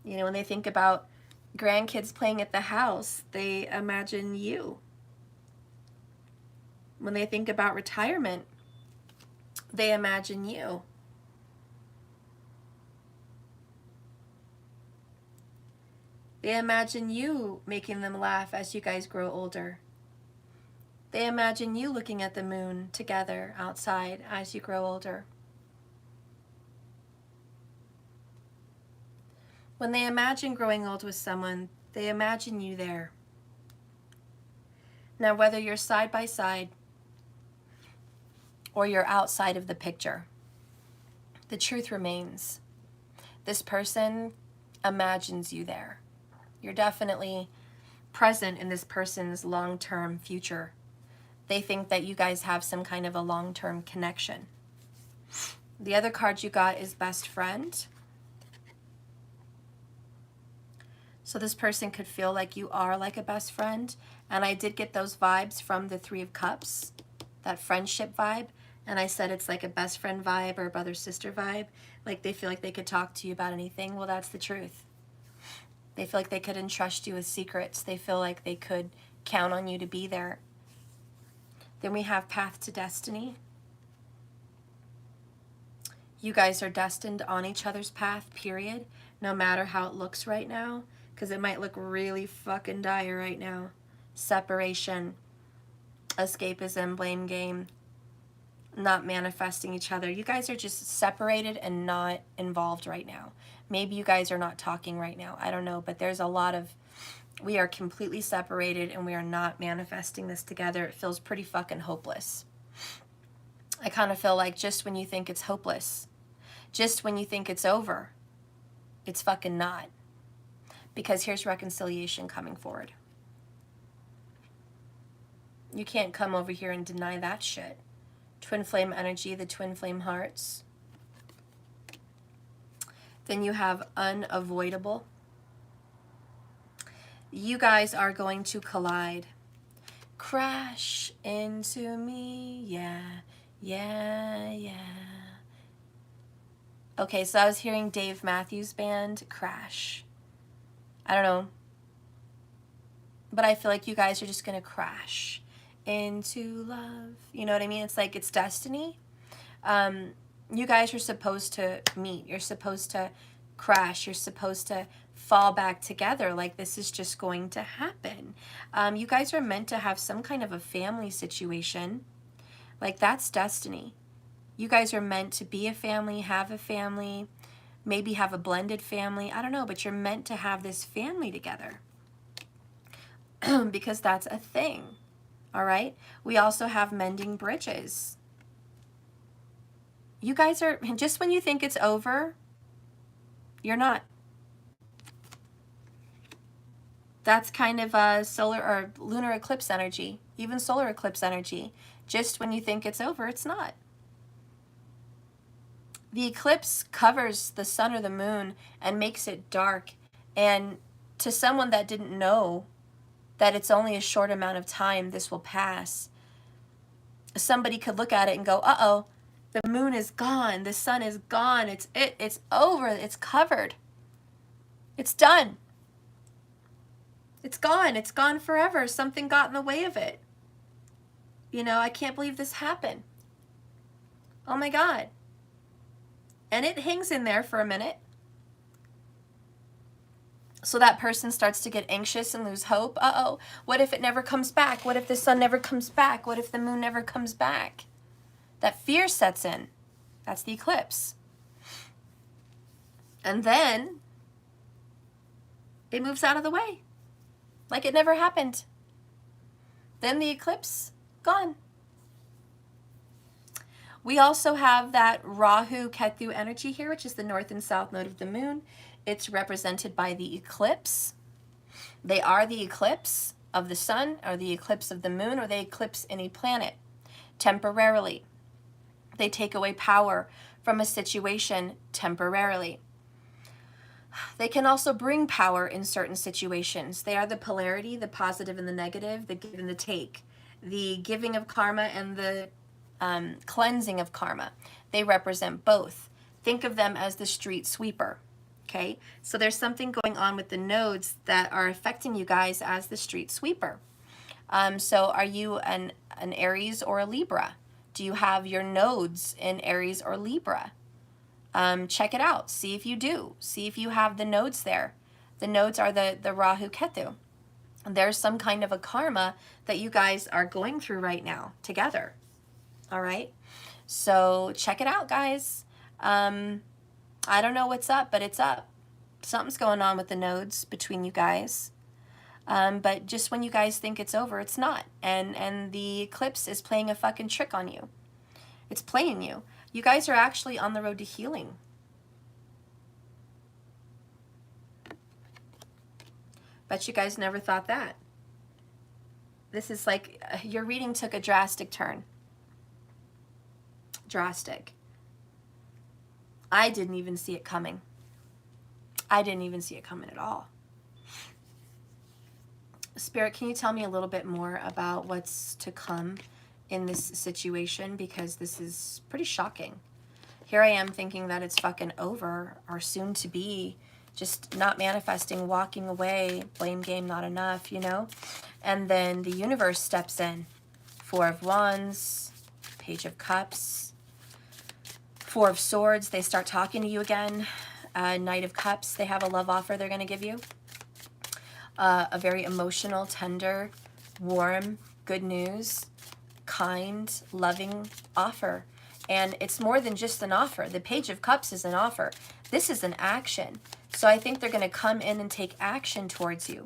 You know, when they think about grandkids playing at the house, they imagine you. When they think about retirement, they imagine you. They imagine you making them laugh as you guys grow older. They imagine you looking at the moon together outside as you grow older. When they imagine growing old with someone, they imagine you there. Now, whether you're side by side or you're outside of the picture, the truth remains. This person imagines you there. You're definitely present in this person's long-term future. They think that you guys have some kind of a long-term connection. The other card you got is best friend. So this person could feel like you are like a best friend. And I did get those vibes from the Three of Cups, that friendship vibe. And I said it's like a best friend vibe or a brother-sister vibe. Like they feel like they could talk to you about anything. Well, that's the truth. They feel like they could entrust you with secrets. They feel like they could count on you to be there. Then we have path to destiny. You guys are destined on each other's path, period. No matter how it looks right now. Because it might look really fucking dire right now. Separation, escapism, blame game, not manifesting each other. You guys are just separated and not involved right now. Maybe you guys are not talking right now. I don't know, but there's a lot of, we are completely separated and we are not manifesting this together. It feels pretty fucking hopeless. I kind of feel like just when you think it's hopeless, just when you think it's over, it's fucking not. Because here's reconciliation coming forward. You can't come over here and deny that shit. Twin flame energy, the twin flame hearts. Then you have unavoidable. You guys are going to collide. Crash into me, yeah, yeah, yeah. Okay, so I was hearing Dave Matthews Band, Crash. I don't know. But I feel like you guys are just going to crash into love. You know what I mean? It's like it's destiny. You guys are supposed to meet. You're supposed to crash. You're supposed to fall back together. Like this is just going to happen. You guys are meant to have some kind of a family situation. Like that's destiny. You guys are meant to be a family, have a family, maybe have a blended family. I don't know, but you're meant to have this family together. Because that's a thing. All right? We also have mending bridges. You guys are, just when you think it's over, you're not. That's kind of a solar or lunar eclipse energy, even solar eclipse energy. Just when you think it's over, it's not. The eclipse covers the sun or the moon and makes it dark. And to someone that didn't know that it's only a short amount of time this will pass, somebody could look at it and go, uh-oh, the moon is gone, the sun is gone, it's over, it's covered. It's done. It's gone forever. Something got in the way of it. You know, I can't believe this happened. Oh my God. And it hangs in there for a minute. So that person starts to get anxious and lose hope. Uh-oh, what if it never comes back? What if the sun never comes back? What if the moon never comes back? That fear sets in. That's the eclipse. And then it moves out of the way. Like it never happened. Then the eclipse, gone. We also have that Rahu Ketu energy here, which is the north and south node of the moon. It's represented by the eclipse. They are the eclipse of the sun, or the eclipse of the moon, or they eclipse any planet temporarily. They take away power from a situation temporarily. They can also bring power in certain situations. They are the polarity, the positive and the negative, the give and the take, the giving of karma and the cleansing of karma. They represent both. Think of them as the street sweeper. Okay, so there's something going on with the nodes that are affecting you guys as the street sweeper. So are you an Aries or a Libra? Do you have your nodes in Aries or Libra? Check it out. See if you do. See if you have the nodes there. The nodes are the Rahu Ketu. There's some kind of a karma that you guys are going through right now together. All right? So check it out, guys. I don't know what's up, but it's up. Something's going on with the nodes between you guys. But just when you guys think it's over, it's not. And the eclipse is playing a fucking trick on you. It's playing you. You guys are actually on the road to healing. Bet you guys never thought that. This is like, your reading took a drastic turn. Drastic. I didn't even see it coming. I didn't even see it coming at all. Spirit, can you tell me a little bit more about what's to come in this situation? Because this is pretty shocking. Here I am thinking that it's fucking over, or soon to be, just not manifesting, walking away, blame game not enough, you know? And then the universe steps in. Four of Wands, Page of Cups, Four of Swords, they start talking to you again. Knight of Cups, they have a love offer they're going to give you. A very emotional, tender, warm, good news, kind, loving offer. And it's more than just an offer. The Page of Cups is an offer. This is an action. So I think they're going to come in and take action towards you.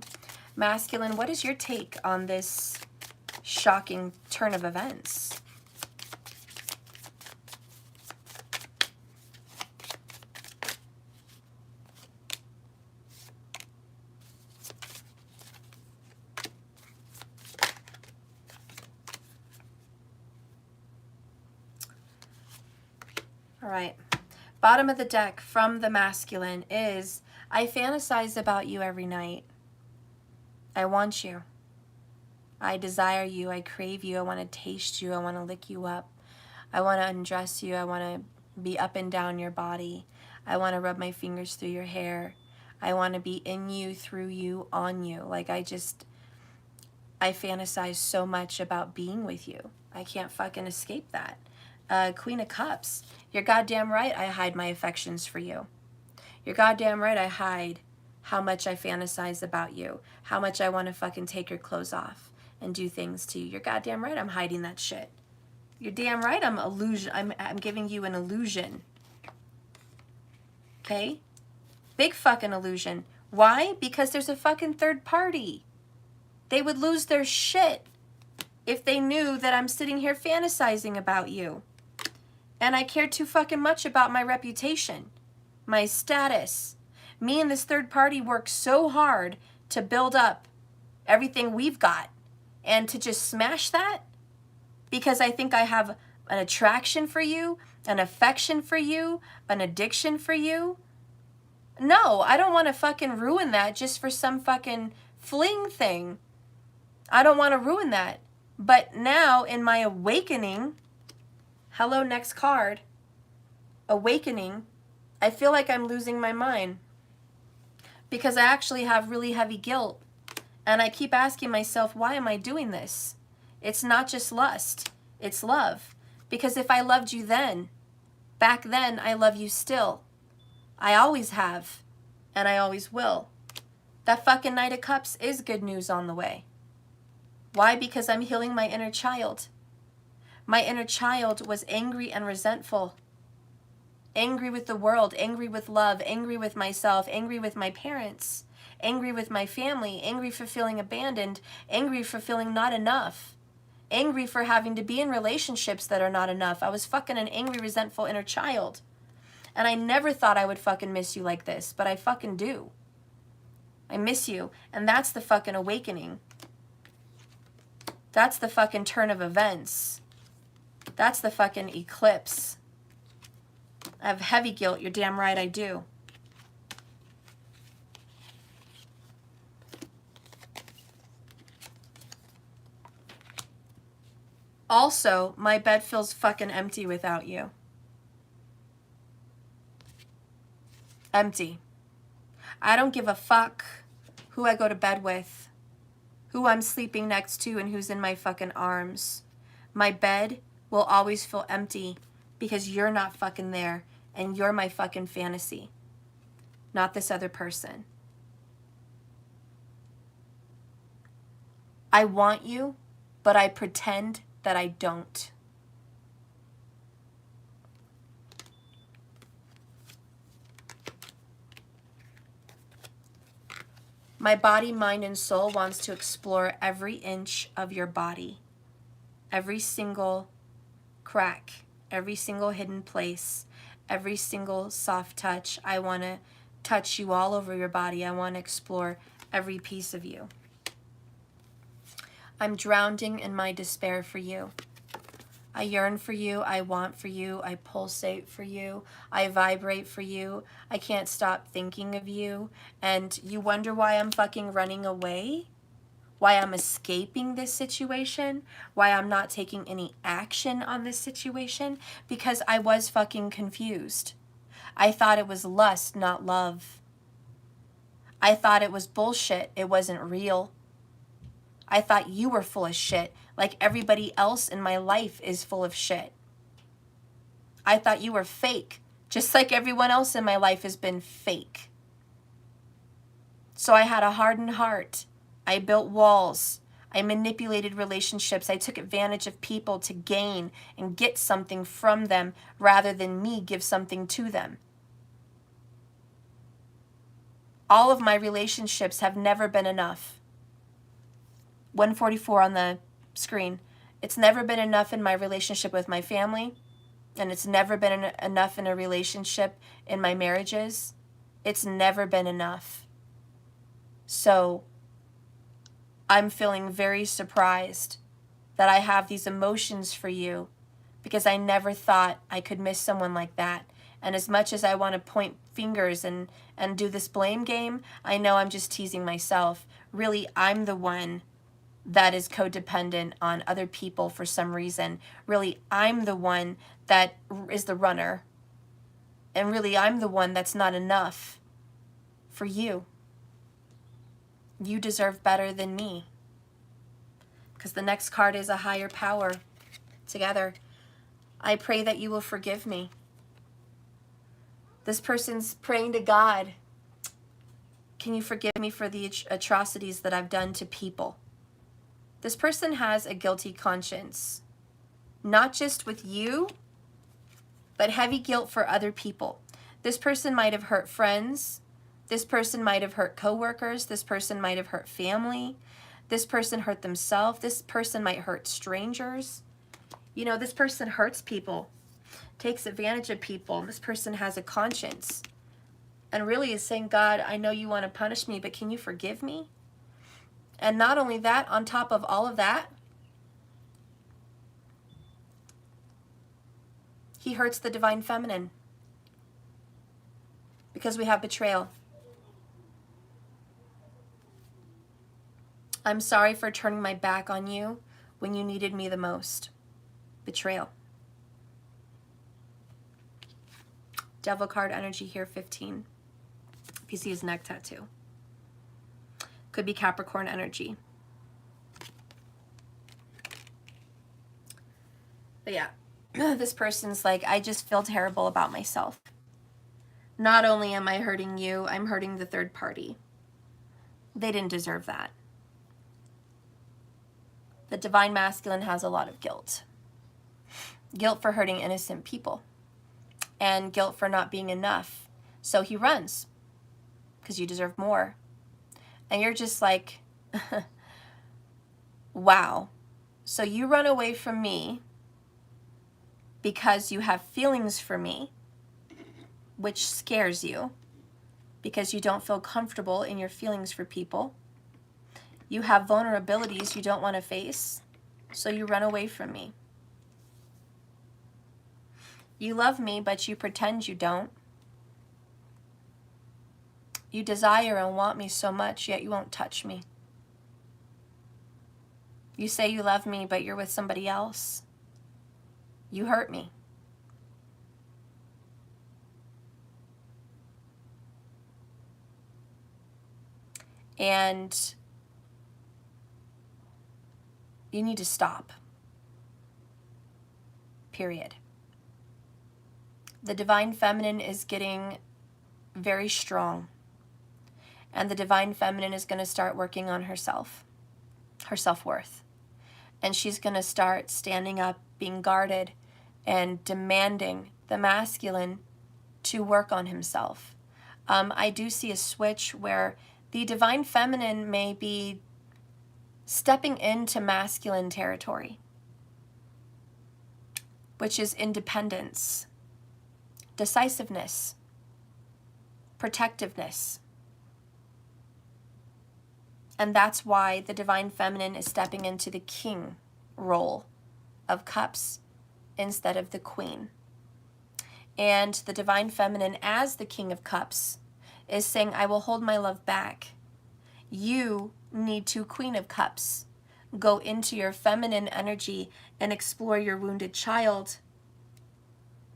Masculine, what is your take on this shocking turn of events? All right. Bottom of the deck from the masculine is, I fantasize about you every night. I want you. I desire you. I crave you. I want to taste you. I want to lick you up. I want to undress you. I want to be up and down your body. I want to rub my fingers through your hair. I want to be in you, through you, on you. Like I fantasize so much about being with you. I can't fucking escape that. Queen of Cups. You're goddamn right I hide my affections for you. You're goddamn right I hide how much I fantasize about you. How much I want to fucking take your clothes off and do things to you. You're goddamn right I'm hiding that shit. You're damn right I'm giving you an illusion. Okay? Big fucking illusion. Why? Because there's a fucking third party. They would lose their shit if they knew that I'm sitting here fantasizing about you. And I care too fucking much about my reputation, my status. Me and this third party work so hard to build up everything we've got, and to just smash that because I think I have an attraction for you, an affection for you, an addiction for you. No, I don't want to fucking ruin that just for some fucking fling thing. I don't want to ruin that. But now in my awakening, hello, next card. Awakening. I feel like I'm losing my mind because I actually have really heavy guilt. And I keep asking myself, why am I doing this? It's not just lust. It's love. Because if I loved you then, back then, I love you still. I always have. And I always will. That fucking Knight of Cups is good news on the way. Why? Because I'm healing my inner child. My inner child was angry and resentful. Angry with the world, angry with love, angry with myself, angry with my parents, angry with my family, angry for feeling abandoned, angry for feeling not enough. angry for having to be in relationships that are not enough. I was fucking an angry, resentful inner child. And I never thought I would fucking miss you like this, but I fucking do. I miss you. And that's the fucking awakening. That's the fucking turn of events. That's the fucking eclipse. I have heavy guilt. You're damn right I do. Also, my bed feels fucking empty without you. Empty. I don't give a fuck who I go to bed with, who I'm sleeping next to, and who's in my fucking arms. My bed will always feel empty because you're not fucking there, and you're my fucking fantasy, not this other person. I want you, but I pretend that I don't. My body, mind, and soul wants to explore every inch of your body, every single crack, every single hidden place, every single soft touch. I want to touch you all over your body. I want to explore every piece of you. I'm drowning in my despair for you. I yearn for you. I want for you. I pulsate for you. I vibrate for you. I can't stop thinking of you. And you wonder why I'm fucking running away? Why I'm escaping this situation? Why I'm not taking any action on this situation? Because I was fucking confused. I thought it was lust, not love. I thought it was bullshit. It wasn't real. I thought you were full of shit, like everybody else in my life is full of shit. I thought you were fake, just like everyone else in my life has been fake. So I had a hardened heart. I built walls. I manipulated relationships. I took advantage of people to gain and get something from them rather than me give something to them. All of my relationships have never been enough. 144 on the screen. It's never been enough in my relationship with my family, and it's never been enough in a relationship in my marriages. It's never been enough. So I'm feeling very surprised that I have these emotions for you because I never thought I could miss someone like that. And as much as I want to point fingers and do this blame game, I know I'm just teasing myself. Really, I'm the one that is codependent on other people for some reason. Really, I'm the one that is the runner. And really, I'm the one that's not enough for you. You deserve better than me. Because the next card is a higher power. Together, I pray that you will forgive me. This person's praying to God. Can you forgive me for the atrocities that I've done to people? This person has a guilty conscience, not just with you, but heavy guilt for other people. This person might have hurt friends. This person might have hurt coworkers. This person might have hurt family. This person hurt themselves. This person might hurt strangers. You know, this person hurts people, takes advantage of people. This person has a conscience and really is saying, God, I know you want to punish me, but can you forgive me? And not only that, on top of all of that, he hurts the divine feminine because we have betrayal. I'm sorry for turning my back on you when you needed me the most. Betrayal. Devil card energy here, 15. If you see his neck tattoo. Could be Capricorn energy. But yeah, this person's like, I just feel terrible about myself. Not only am I hurting you, I'm hurting the third party. They didn't deserve that. The divine masculine has a lot of guilt. Guilt for hurting innocent people. And guilt for not being enough. So he runs. Because you deserve more. And you're just like, wow. So you run away from me because you have feelings for me, which scares you because you don't feel comfortable in your feelings for people. You have vulnerabilities you don't want to face, so you run away from me. You love me, but you pretend you don't. You desire and want me so much, yet you won't touch me. You say you love me, but you're with somebody else. You hurt me. And you need to stop. Period. The divine feminine is getting very strong. And the divine feminine is going to start working on herself, her self-worth. And she's going to start standing up, being guarded, and demanding the masculine to work on himself. I do see a switch where the divine feminine may be stepping into masculine territory, which is independence, decisiveness, protectiveness. And that's why the divine feminine is stepping into the king role of cups instead of the queen. And the divine feminine, as the king of cups, is saying, I will hold my love back. You need to, queen of cups, go into your feminine energy and explore your wounded child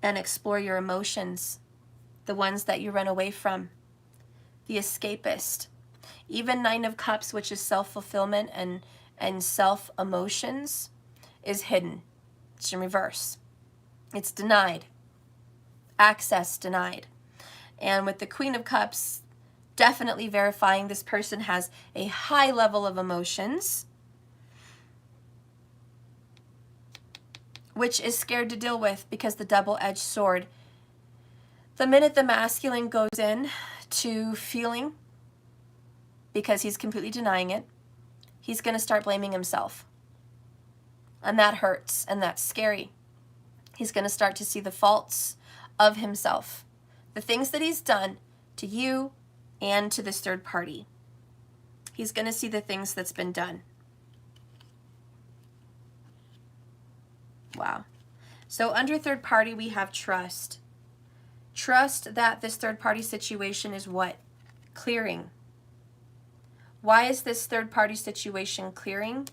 and explore your emotions, the ones that you run away from, the escapist. Even Nine of Cups, which is self-fulfillment and self-emotions, is hidden. It's in reverse. It's denied. Access denied. And with the Queen of Cups, definitely verifying this person has a high level of emotions, which is scared to deal with because the double-edged sword. The minute the masculine goes in to feeling, because he's completely denying it, he's going to start blaming himself. And that hurts, and that's scary. He's going to start to see the faults of himself, the things that he's done to you and to this third party. He's going to see the things that's been done. Wow. So under third party, we have trust. Trust that this third party situation is what? Clearing. Why is this third party situation clearing?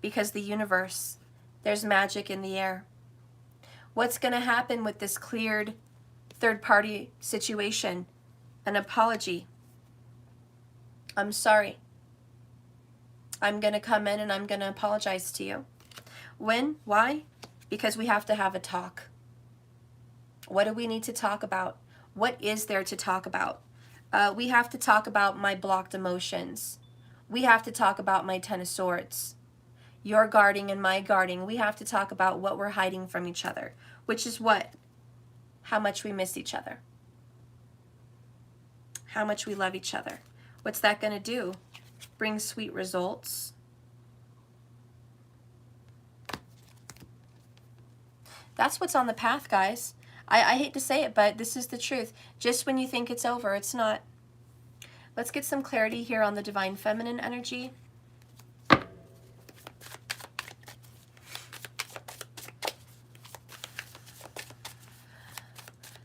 Because the universe, there's magic in the air. What's going to happen with this cleared third party situation? An apology. I'm sorry. I'm going to come in and I'm going to apologize to you. When? Why? Because we have to have a talk. What do we need to talk about? What is there to talk about? We have to talk about my blocked emotions. We have to talk about my Ten of Swords. Your guarding and my guarding. We have to talk about what we're hiding from each other. Which is what? How much we miss each other. How much we love each other. What's that going to do? Bring sweet results. That's what's on the path, guys. I hate to say it, but this is the truth. Just when you think it's over, it's not. Let's get some clarity here on the divine feminine energy.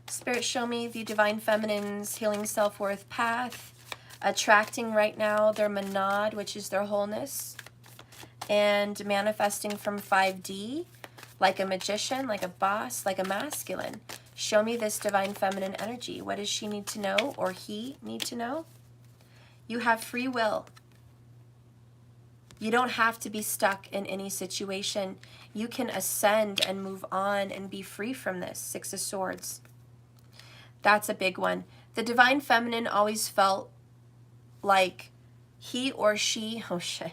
Spirit, show me the divine feminine's healing self-worth path. Attracting right now their monad, which is their wholeness. And manifesting from 5D, like a magician, like a boss, like a masculine. Show me this divine feminine energy. What does she need to know, or he need to know? You have free will. You don't have to be stuck in any situation. You can ascend and move on and be free from this. Six of Swords. That's a big one. The divine feminine always felt like he or she, oh shit.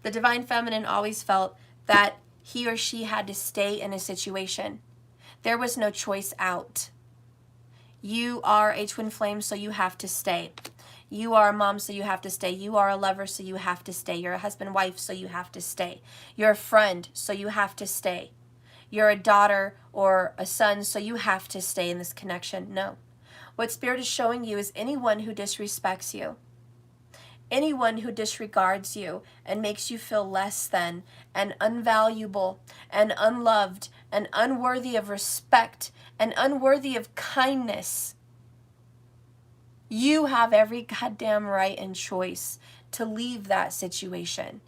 The divine feminine always felt that he or she had to stay in a situation. There was no choice out. You are a twin flame, so you have to stay. You are a mom, so you have to stay. You are a lover, so you have to stay. You're a husband, wife, so you have to stay. You're a friend, so you have to stay. You're a daughter or a son, so you have to stay in this connection. No. What Spirit is showing you is anyone who disrespects you, anyone who disregards you and makes you feel less than and unvaluable and unloved and unworthy of respect and unworthy of kindness, you have every goddamn right and choice to leave that situation.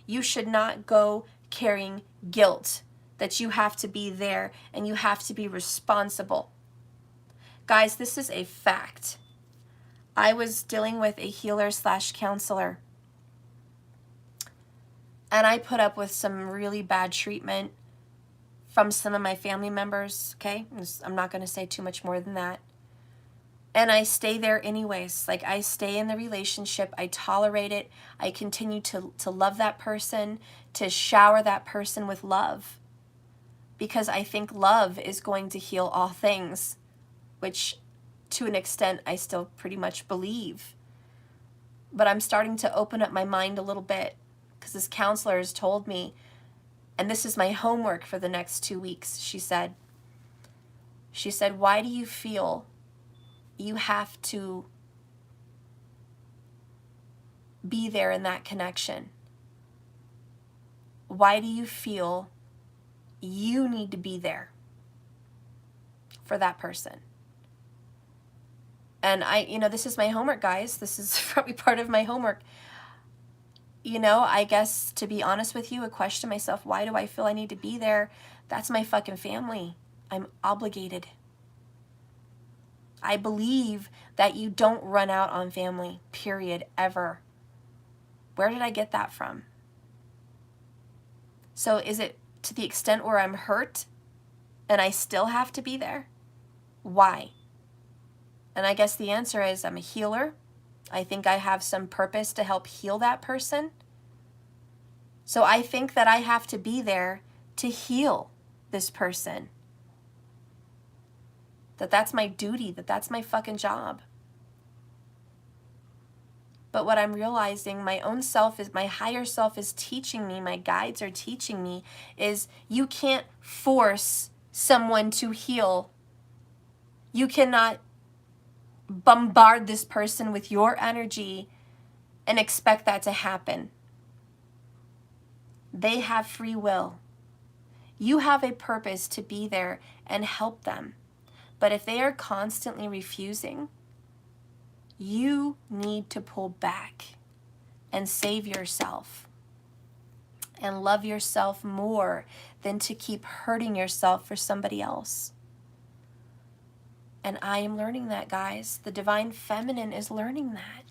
You should not go carrying guilt that you have to be there and you have to be responsible. Guys, this is a fact. I was dealing with a healer / counselor, and I put up with some really bad treatment from some of my family members, okay? I'm not going to say too much more than that. And I stay there anyways. Like, I stay in the relationship. I tolerate it. I continue to love that person, to shower that person with love. Because I think love is going to heal all things, which to an extent I still pretty much believe. But I'm starting to open up my mind a little bit because this counselor has told me, and this is my homework for the next 2 weeks, she said, why do you feel you have to be there in that connection? Why do you feel you need to be there for that person? And this is my homework, guys. This is probably part of my homework. I guess, to be honest with you, I question myself, why do I feel I need to be there? That's my fucking family. I'm obligated. I believe that you don't run out on family, period, ever. Where did I get that from? So is it to the extent where I'm hurt and I still have to be there? Why? And I guess the answer is I'm a healer. I think I have some purpose to help heal that person. So I think that I have to be there to heal this person. That's my duty, that's my fucking job. But what I'm realizing, my higher self is teaching me, my guides are teaching me, is you can't force someone to heal. You cannot bombard this person with your energy and expect that to happen. They have free will. You have a purpose to be there and help them. But if they are constantly refusing, you need to pull back and save yourself and love yourself more than to keep hurting yourself for somebody else. And I am learning that, guys. The divine feminine is learning that.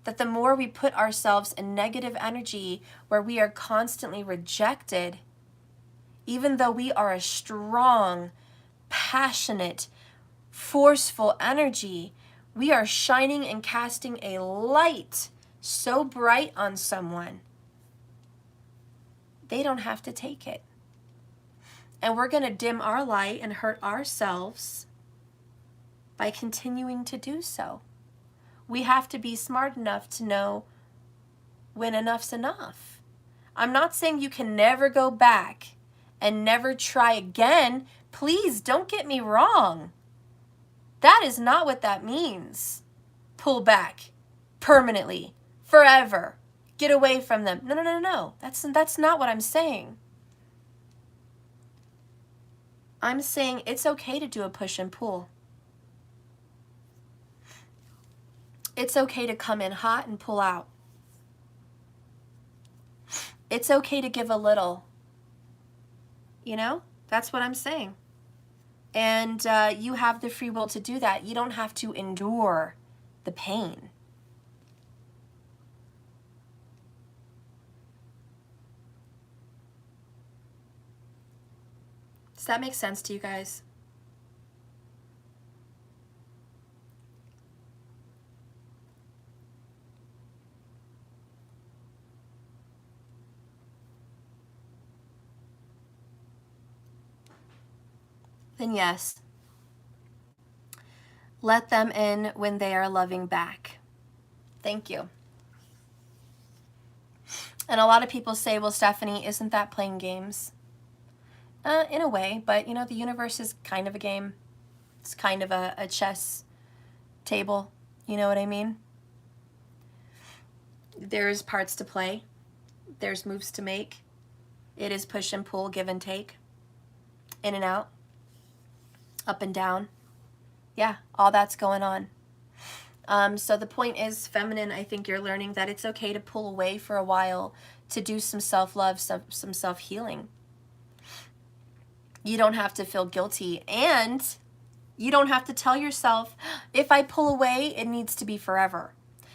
That the more we put ourselves in negative energy where we are constantly rejected, even though we are a strong, passionate, forceful energy, we are shining and casting a light so bright on someone, they don't have to take it. And we're going to dim our light and hurt ourselves by continuing to do so. We have to be smart enough to know when enough's enough. I'm not saying you can never go back and never try again. Please don't get me wrong. That is not what that means. Pull back permanently, forever. Get away from them. No. That's not what I'm saying. I'm saying it's okay to do a push and pull. It's okay to come in hot and pull out. It's okay to give a little. That's what I'm saying. And you have the free will to do that. You don't have to endure the pain. Does that make sense to you guys? Then yes, let them in when they are loving back. Thank you. And a lot of people say, well, Stephanie, isn't that playing games? In a way, but you know, the universe is kind of a game. It's kind of a chess table. You know what I mean? There's parts to play. There's moves to make. It is push and pull, give and take. In and out. Up and down. Yeah, all that's going on. So the point is, feminine, I think you're learning that it's okay to pull away for a while to do some self-love, some self-healing. You don't have to feel guilty, and you don't have to tell yourself, if I pull away, it needs to be forever.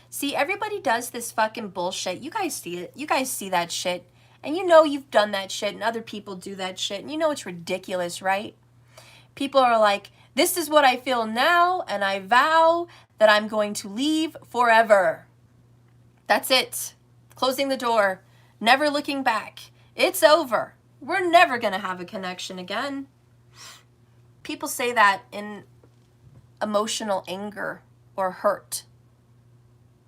See, everybody does this fucking bullshit. You guys see it. You guys see that shit. And you know you've done that shit, and other people do that shit, and you know it's ridiculous, right? People are like, this is what I feel now, and I vow that I'm going to leave forever. That's it. Closing the door. Never looking back. It's over. We're never going to have a connection again. People say that in emotional anger or hurt.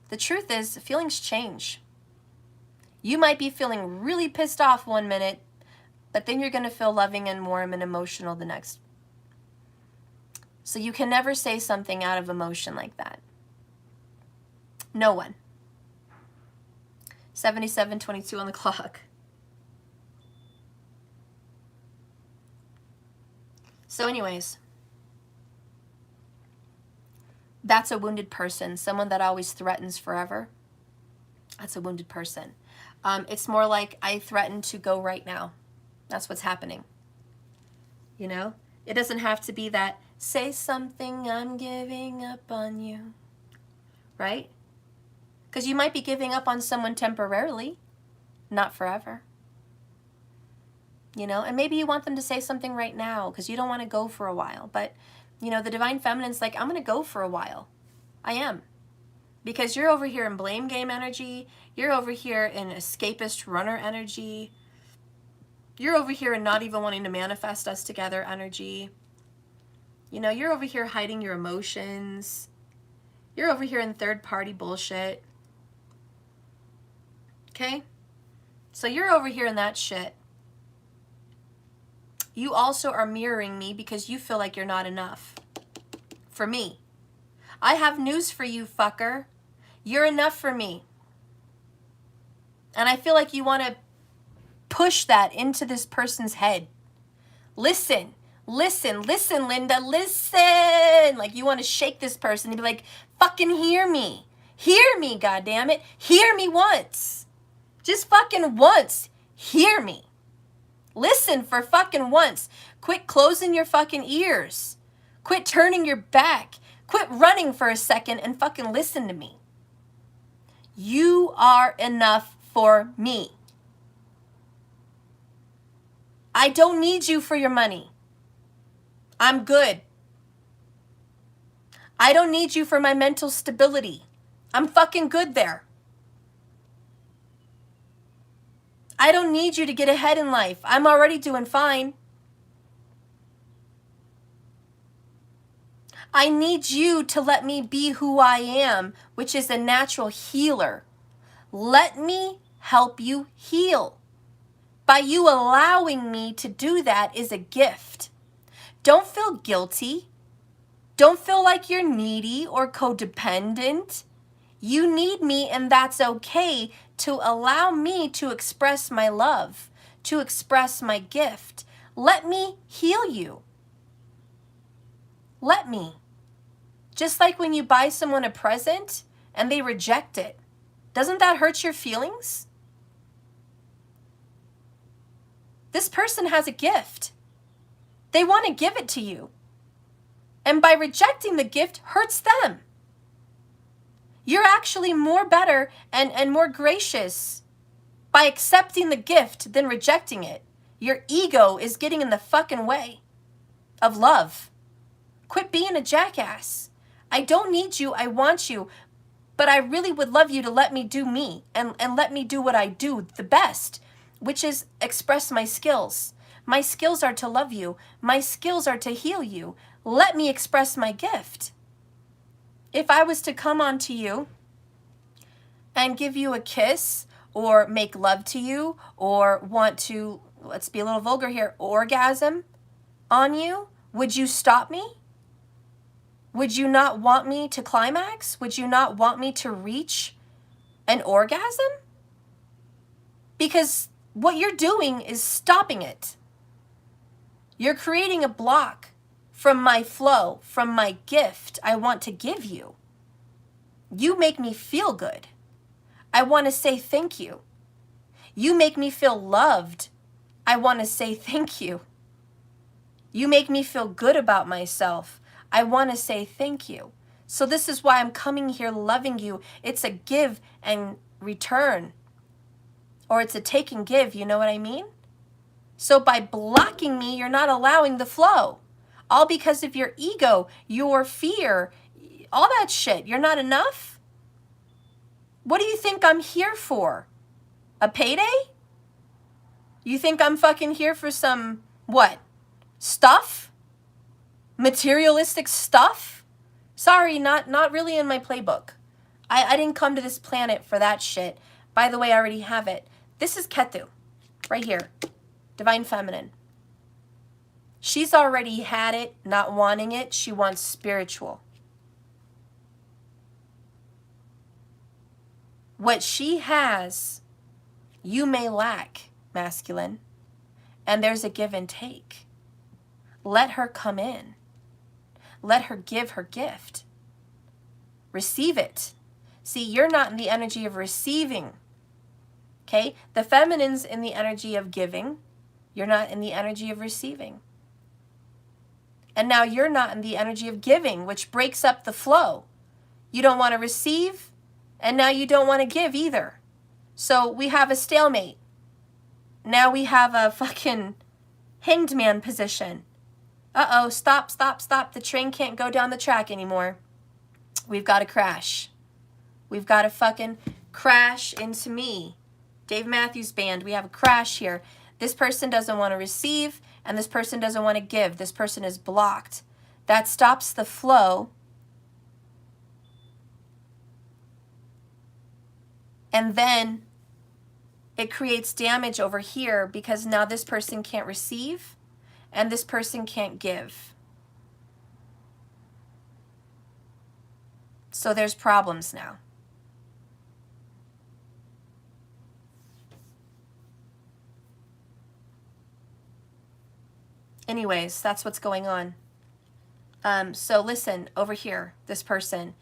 The truth is, feelings change. You might be feeling really pissed off one minute, but then you're going to feel loving and warm and emotional the next. So you can never say something out of emotion like that. No one. 77:22 on the clock. So anyways, that's a wounded person. Someone that always threatens forever. That's a wounded person. It's more like, I threaten to go right now. That's what's happening. You know? It doesn't have to be that, say something, I'm giving up on you. Right? Because you might be giving up on someone temporarily, not forever. You know? And maybe you want them to say something right now because you don't want to go for a while. But, you know, the Divine Feminine's like, I'm going to go for a while. I am. Because you're over here in blame game energy. You're over here in escapist runner energy. You're over here in not even wanting to manifest us together energy. You know, you're over here hiding your emotions. You're over here in third party bullshit. Okay? So you're over here in that shit. You also are mirroring me because you feel like you're not enough. For me. I have news for you, fucker. You're enough for me. And I feel like you want to push that into this person's head. Listen, listen, listen, Linda, listen. Like you want to shake this person and be like, fucking hear me. Hear me, goddammit. Hear me once. Just fucking once. Hear me. Listen for fucking once. Quit closing your fucking ears. Quit turning your back. Quit running for a second and fucking listen to me. You are enough for me. I don't need you for your money. I'm good. I don't need you for my mental stability. I'm fucking good there. I don't need you to get ahead in life. I'm already doing fine. I need you to let me be who I am, which is a natural healer. Let me help you heal. By you allowing me to do that is a gift. Don't feel guilty. Don't feel like you're needy or codependent. You need me, and that's okay, to allow me to express my love, to express my gift. Let me heal you. Let me. Just like when you buy someone a present and they reject it. Doesn't that hurt your feelings? This person has a gift. They want to give it to you. And by rejecting the gift hurts them. You're actually more better and more gracious by accepting the gift than rejecting it. Your ego is getting in the fucking way of love. Quit being a jackass. I don't need you, I want you, but I really would love you to let me do me and let me do what I do the best, which is express my skills. My skills are to love you. My skills are to heal you. Let me express my gift. If I was to come onto you and give you a kiss or make love to you or want to, let's be a little vulgar here, orgasm on you, would you stop me? Would you not want me to climax? Would you not want me to reach an orgasm? Because what you're doing is stopping it. You're creating a block from my flow, from my gift I want to give you. You make me feel good. I want to say thank you. You make me feel loved. I want to say thank you. You make me feel good about myself. I want to say thank you. So this is why I'm coming here loving you. It's a give and return. Or it's a take and give, you know what I mean? So by blocking me, you're not allowing the flow. All because of your ego, your fear, all that shit. You're not enough? What do you think I'm here for? A payday? You think I'm fucking here for some, what? Stuff? Materialistic stuff? Sorry, not really in my playbook. I didn't come to this planet for that shit. By the way, I already have it. This is Ketu, right here. Divine Feminine. She's already had it, not wanting it. She wants spiritual. What she has, you may lack, masculine. And there's a give and take. Let her come in. Let her give her gift. Receive it. See, you're not in the energy of receiving. Okay? The feminine's in the energy of giving. You're not in the energy of receiving. And now you're not in the energy of giving, which breaks up the flow. You don't want to receive, and now you don't want to give either. So we have a stalemate. Now we have a fucking hanged man position. Uh-oh, stop, stop, stop. The train can't go down the track anymore. We've got to crash. We've got to fucking crash into me. Dave Matthews Band, we have a crash here. This person doesn't want to receive, and this person doesn't want to give. This person is blocked. That stops the flow. And then it creates damage over here because now this person can't receive and this person can't give. So there's problems now. Anyways, that's what's going on. So listen, over here, this person,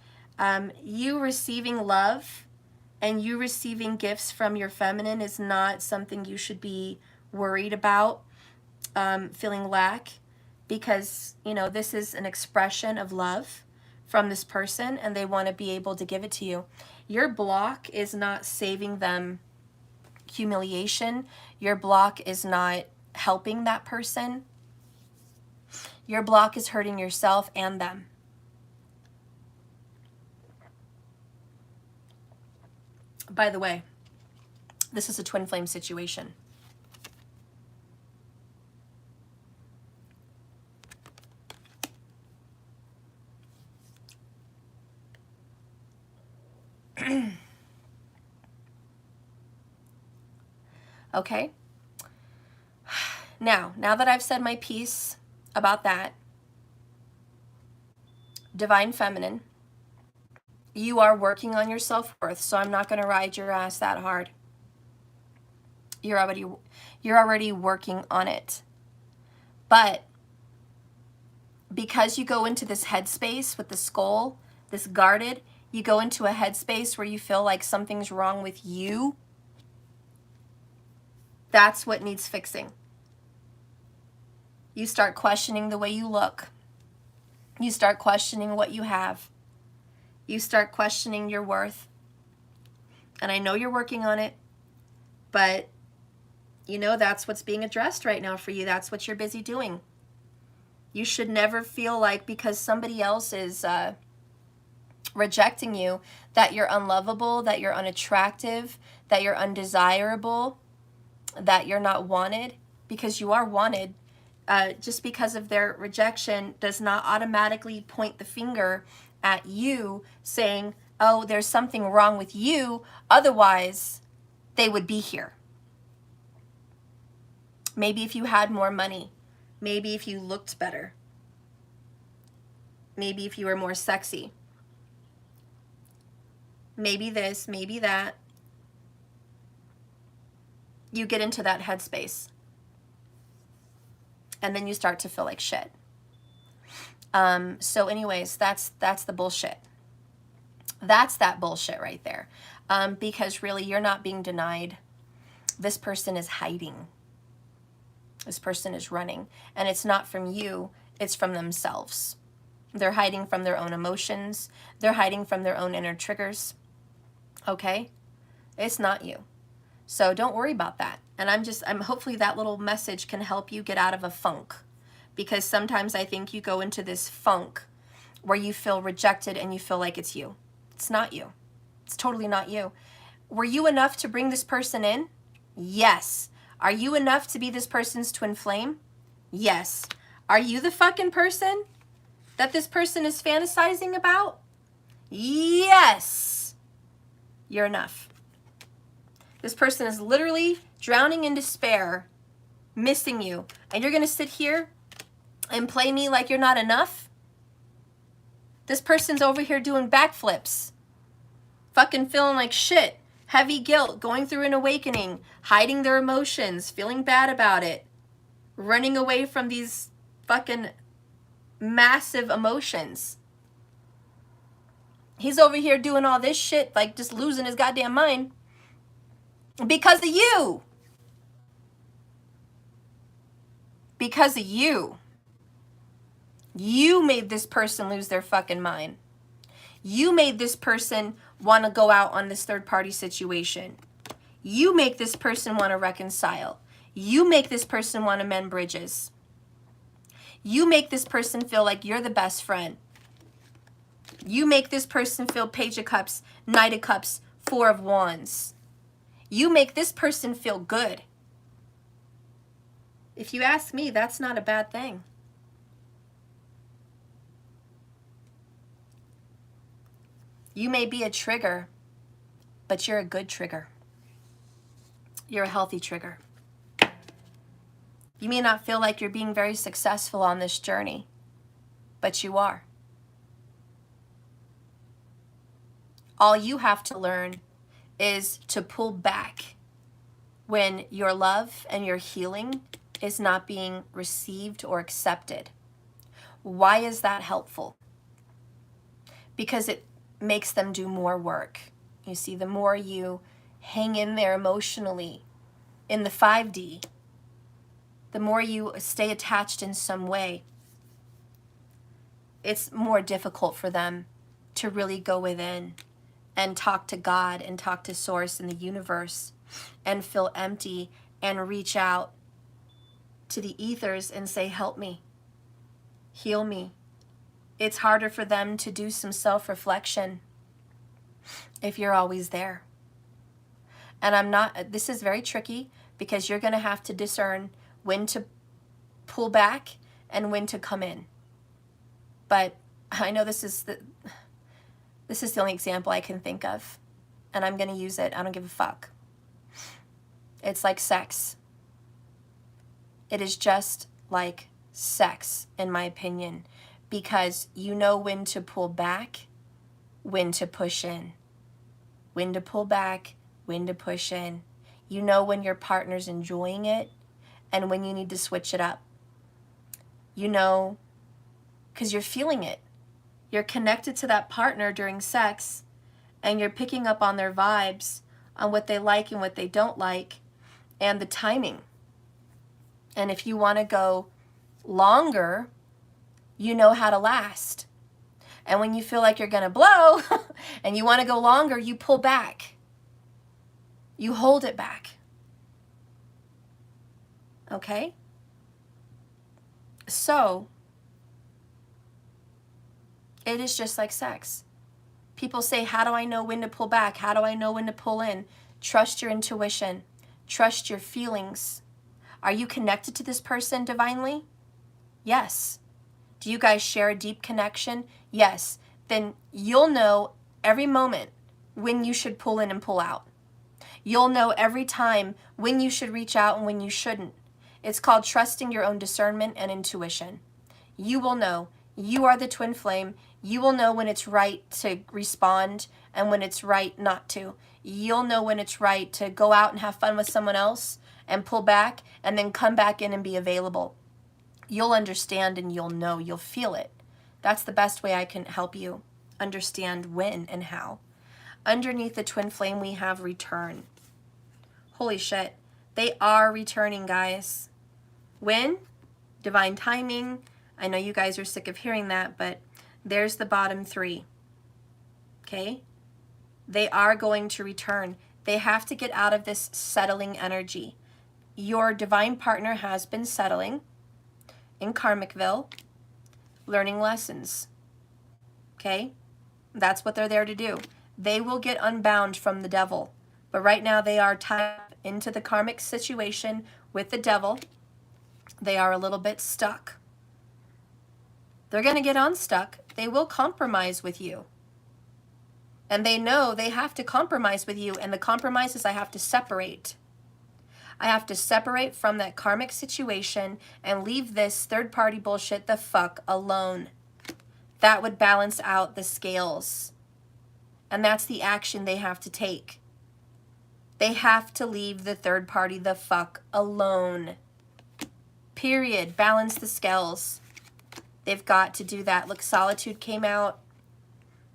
you receiving love and you receiving gifts from your feminine is not something you should be worried about, feeling lack, because, you know, this is an expression of love from this person and they want to be able to give it to you. Your block is not saving them humiliation. Your block is not helping that person. Your block is hurting yourself and them. By the way, this is a twin flame situation. Okay? Now that I've said my piece about that, Divine Feminine, you are working on your self-worth, so I'm not going to ride your ass that hard. You're already working on it. But because you go into this headspace with the skull, this guarded, you go into a headspace where you feel like something's wrong with you. That's what needs fixing. You start questioning the way you look. You start questioning what you have. You start questioning your worth. And I know you're working on it, but you know that's what's being addressed right now for you. That's what you're busy doing. You should never feel like because somebody else is rejecting you that you're unlovable, that you're unattractive, that you're undesirable, that you're not wanted, because you are wanted. Just because of their rejection does not automatically point the finger at you saying oh, there's something wrong with you, otherwise they would be here. Maybe if you had more money, maybe if you looked better, maybe if you were more sexy, maybe this, maybe that. You get into that headspace, and then you start to feel like shit. So anyways, that's the bullshit. That's that bullshit right there. Because really, you're not being denied. This person is hiding. This person is running. And it's not from you, it's from themselves. They're hiding from their own emotions. They're hiding from their own inner triggers. Okay? It's not you. So don't worry about that. And I'm hopefully that little message can help you get out of a funk. Because sometimes I think you go into this funk where you feel rejected and you feel like it's you. It's not you. It's totally not you. Were you enough to bring this person in? Yes. Are you enough to be this person's twin flame? Yes. Are you the fucking person that this person is fantasizing about? Yes. You're enough. This person is literally drowning in despair, missing you. And you're going to sit here and play me like you're not enough? This person's over here doing backflips, fucking feeling like shit, heavy guilt, going through an awakening, hiding their emotions, feeling bad about it, running away from these fucking massive emotions. He's over here doing all this shit, like just losing his goddamn mind because of you. Because of you. You made this person lose their fucking mind. You made this person want to go out on this third-party situation. You make this person want to reconcile. You make this person want to mend bridges. You make this person feel like you're the best friend. You make this person feel Page of Cups, Knight of Cups, Four of Wands. You make this person feel good. If you ask me, that's not a bad thing. You may be a trigger, but you're a good trigger. You're a healthy trigger. You may not feel like you're being very successful on this journey, but you are. All you have to learn is to pull back when your love and your healing is not being received or accepted. Why is that helpful? Because it makes them do more work. You see, the more you hang in there emotionally in the 5D, the more you stay attached in some way, it's more difficult for them to really go within and talk to God and talk to Source and the universe and feel empty and reach out to the ethers and say, help me, heal me. It's harder for them to do some self-reflection if you're always there. And this is very tricky because you're going to have to discern when to pull back and when to come in. But I know this is the only example I can think of, and I'm going to use it. I don't give a fuck. It's like sex. It is just like sex, in my opinion, because you know when to pull back, when to push in. When to pull back, when to push in. You know when your partner's enjoying it and when you need to switch it up. You know, because you're feeling it. You're connected to that partner during sex and you're picking up on their vibes, on what they like and what they don't like, and the timing. And if you want to go longer, you know how to last. And when you feel like you're going to blow and you want to go longer, you pull back. You hold it back. Okay? So, it is just like sex. People say, how do I know when to pull back? How do I know when to pull in? Trust your intuition. Trust your feelings. Are you connected to this person divinely? Yes. Do you guys share a deep connection? Yes. Then you'll know every moment when you should pull in and pull out. You'll know every time when you should reach out and when you shouldn't. It's called trusting your own discernment and intuition. You will know. You are the twin flame. You will know when it's right to respond and when it's right not to. You'll know when it's right to go out and have fun with someone else and pull back and then come back in and be available. You'll understand and you'll know. You'll feel it. That's the best way I can help you understand when and how. Underneath the twin flame, we have return. Holy shit. They are returning, guys. When? Divine timing. I know you guys are sick of hearing that, but there's the bottom three. Okay? They are going to return. They have to get out of this settling energy. Your divine partner has been settling in Karmicville, learning lessons. Okay? That's what they're there to do. They will get unbound from the devil. But right now they are tied into the karmic situation with the devil. They are a little bit stuck. They're going to get unstuck. They will compromise with you. And they know they have to compromise with you. And the compromise is I have to separate. I have to separate from that karmic situation and leave this third-party bullshit the fuck alone. That would balance out the scales. And that's the action they have to take. They have to leave the third party the fuck alone. Period. Balance the scales. They've got to do that. Look, solitude came out.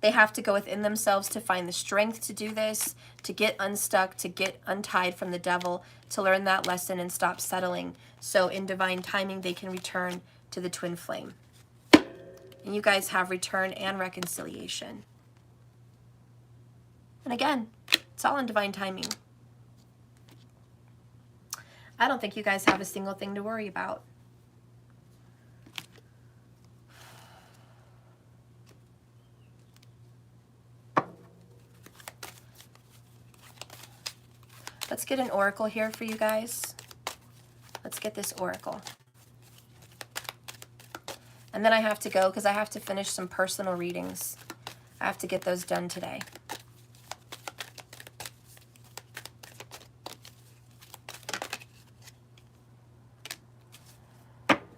They have to go within themselves to find the strength to do this, to get unstuck, to get untied from the devil, to learn that lesson and stop settling. So in divine timing, they can return to the twin flame. And you guys have return and reconciliation. And again, it's all in divine timing. I don't think you guys have a single thing to worry about. Let's get an oracle here for you guys. Let's get this oracle. And then I have to go because I have to finish some personal readings. I have to get those done today.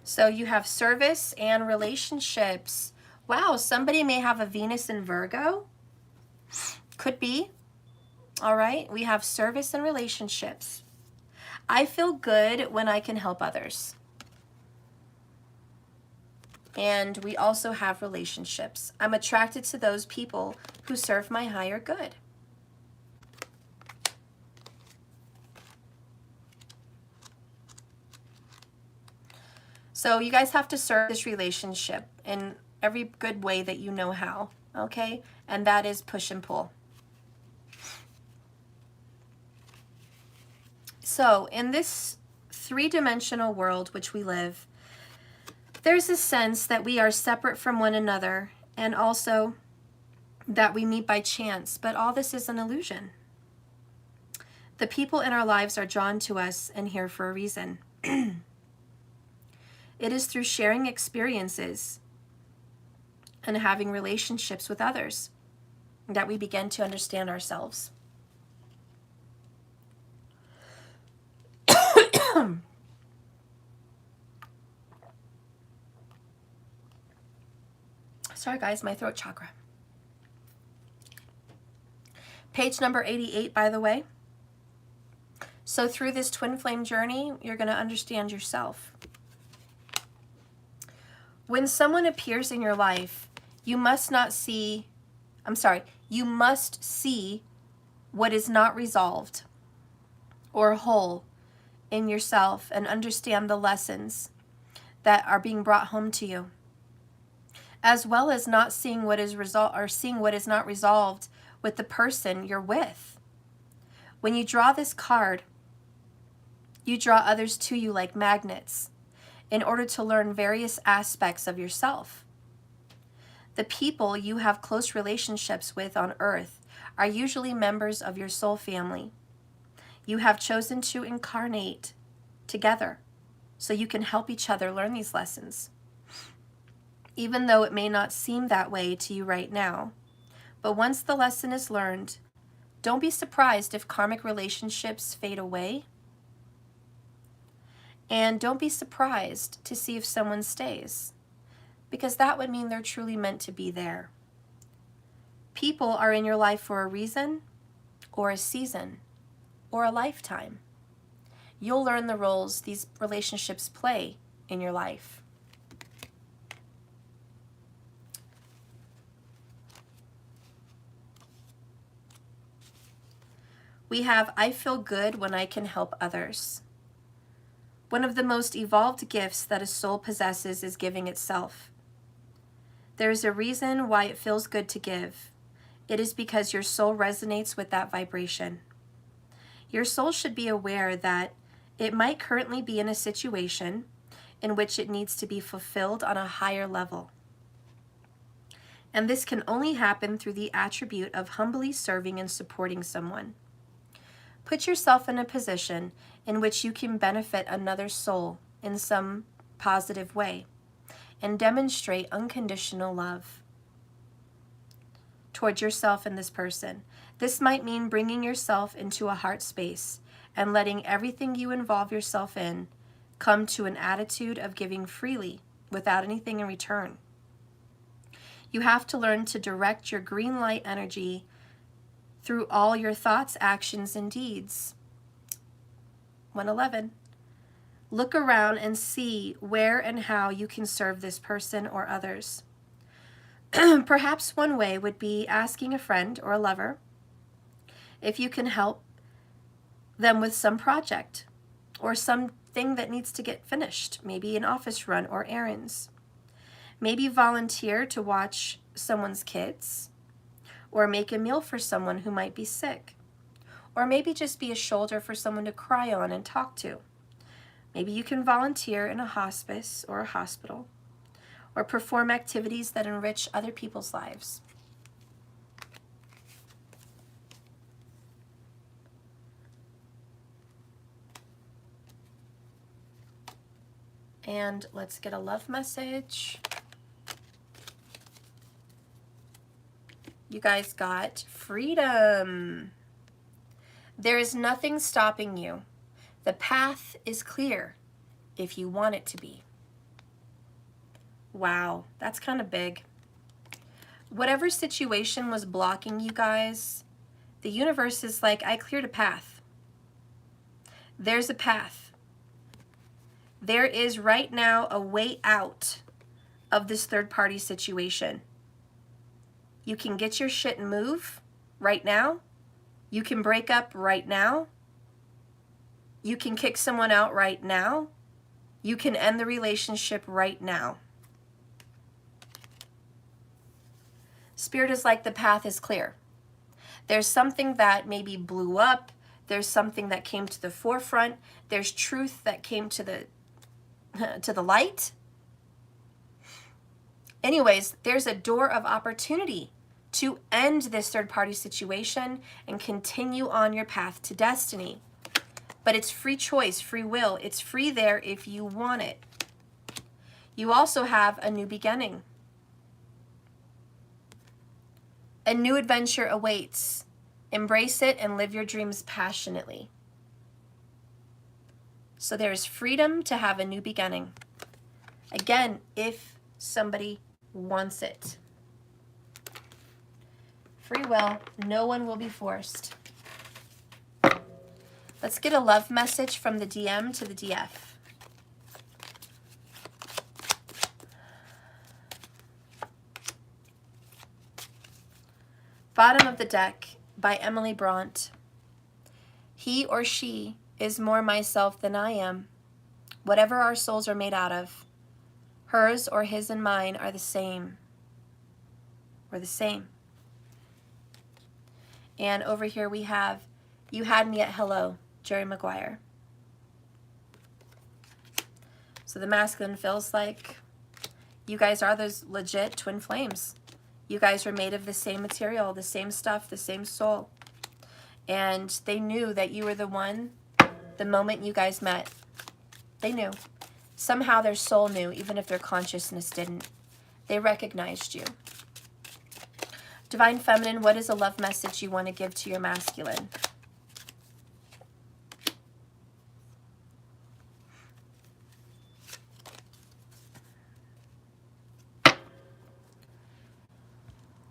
So you have service and relationships. Wow, somebody may have a Venus in Virgo. Could be. All right, we have service and relationships. I feel good when I can help others. And we also have relationships. I'm attracted to those people who serve my higher good. So you guys have to serve this relationship in every good way that you know how, okay? And that is push and pull. So in this three-dimensional world which we live, there's a sense that we are separate from one another and also that we meet by chance, but all this is an illusion. The people in our lives are drawn to us and here for a reason. It is through sharing experiences and having relationships with others that we begin to understand ourselves. Sorry guys, my throat chakra. Page number 88, by the way. So through this twin flame journey, you're going to understand yourself. When someone appears in your life, you must see what is not resolved or whole in yourself and understand the lessons that are being brought home to you, as well as not seeing what is seeing what is not resolved with the person you're with. When you draw this card, you draw others to you like magnets in order to learn various aspects of yourself. The people you have close relationships with on earth are usually members of your soul family. You have chosen to incarnate together so you can help each other learn these lessons. Even though it may not seem that way to you right now, But once the lesson is learned, don't be surprised if karmic relationships fade away. And don't be surprised to see if someone stays, because that would mean they're truly meant to be there. People are in your life for a reason, or a season, or a lifetime. You'll learn the roles these relationships play in your life. We have, I feel good when I can help others. One of the most evolved gifts that a soul possesses is giving itself. There is a reason why it feels good to give. It is because your soul resonates with that vibration. Your soul should be aware that it might currently be in a situation in which it needs to be fulfilled on a higher level. And this can only happen through the attribute of humbly serving and supporting someone. Put yourself in a position in which you can benefit another soul in some positive way and demonstrate unconditional love toward yourself and this person. This might mean bringing yourself into a heart space and letting everything you involve yourself in come to an attitude of giving freely without anything in return. You have to learn to direct your green light energy through all your thoughts, actions, and deeds. 111. Look around and see where and how you can serve this person or others. Perhaps one way would be asking a friend or a lover if you can help them with some project or something that needs to get finished, maybe an office run or errands. Maybe volunteer to watch someone's kids, or make a meal for someone who might be sick, or maybe just be a shoulder for someone to cry on and talk to. Maybe you can volunteer in a hospice or a hospital, or perform activities that enrich other people's lives. And let's get a love message. You guys got freedom. There is nothing stopping you. The path is clear if you want it to be. Wow, that's kind of big. Whatever situation was blocking you guys, the universe is like, I cleared a path. There's a path. There is right now a way out of this third-party situation. You can get your shit and move right now. You can break up right now. You can kick someone out right now. You can end the relationship right now. Spirit is like, the path is clear. There's something that maybe blew up. There's something that came to the forefront. There's truth that came to the light. Anyways, there's a door of opportunity to end this third-party situation and continue on your path to destiny. But it's free choice, free will. It's free there if you want it. You also have a new beginning. A new adventure awaits. Embrace it and live your dreams passionately. So there's freedom to have a new beginning. Again, if somebody wants it. Free will, no one will be forced. Let's get a love message from the DM to the DF. Bottom of the deck by Emily Bront. He or she is more myself than I am. Whatever our souls are made out of, hers or his and mine are the same. We're the same. And over here we have, you had me at hello, Jerry Maguire. So the masculine feels like you guys are those legit twin flames. You guys are made of the same material, the same stuff, the same soul. And they knew that you were the one the moment you guys met. They knew. Somehow their soul knew, even if their consciousness didn't. They recognized you. Divine Feminine, what is a love message you want to give to your masculine?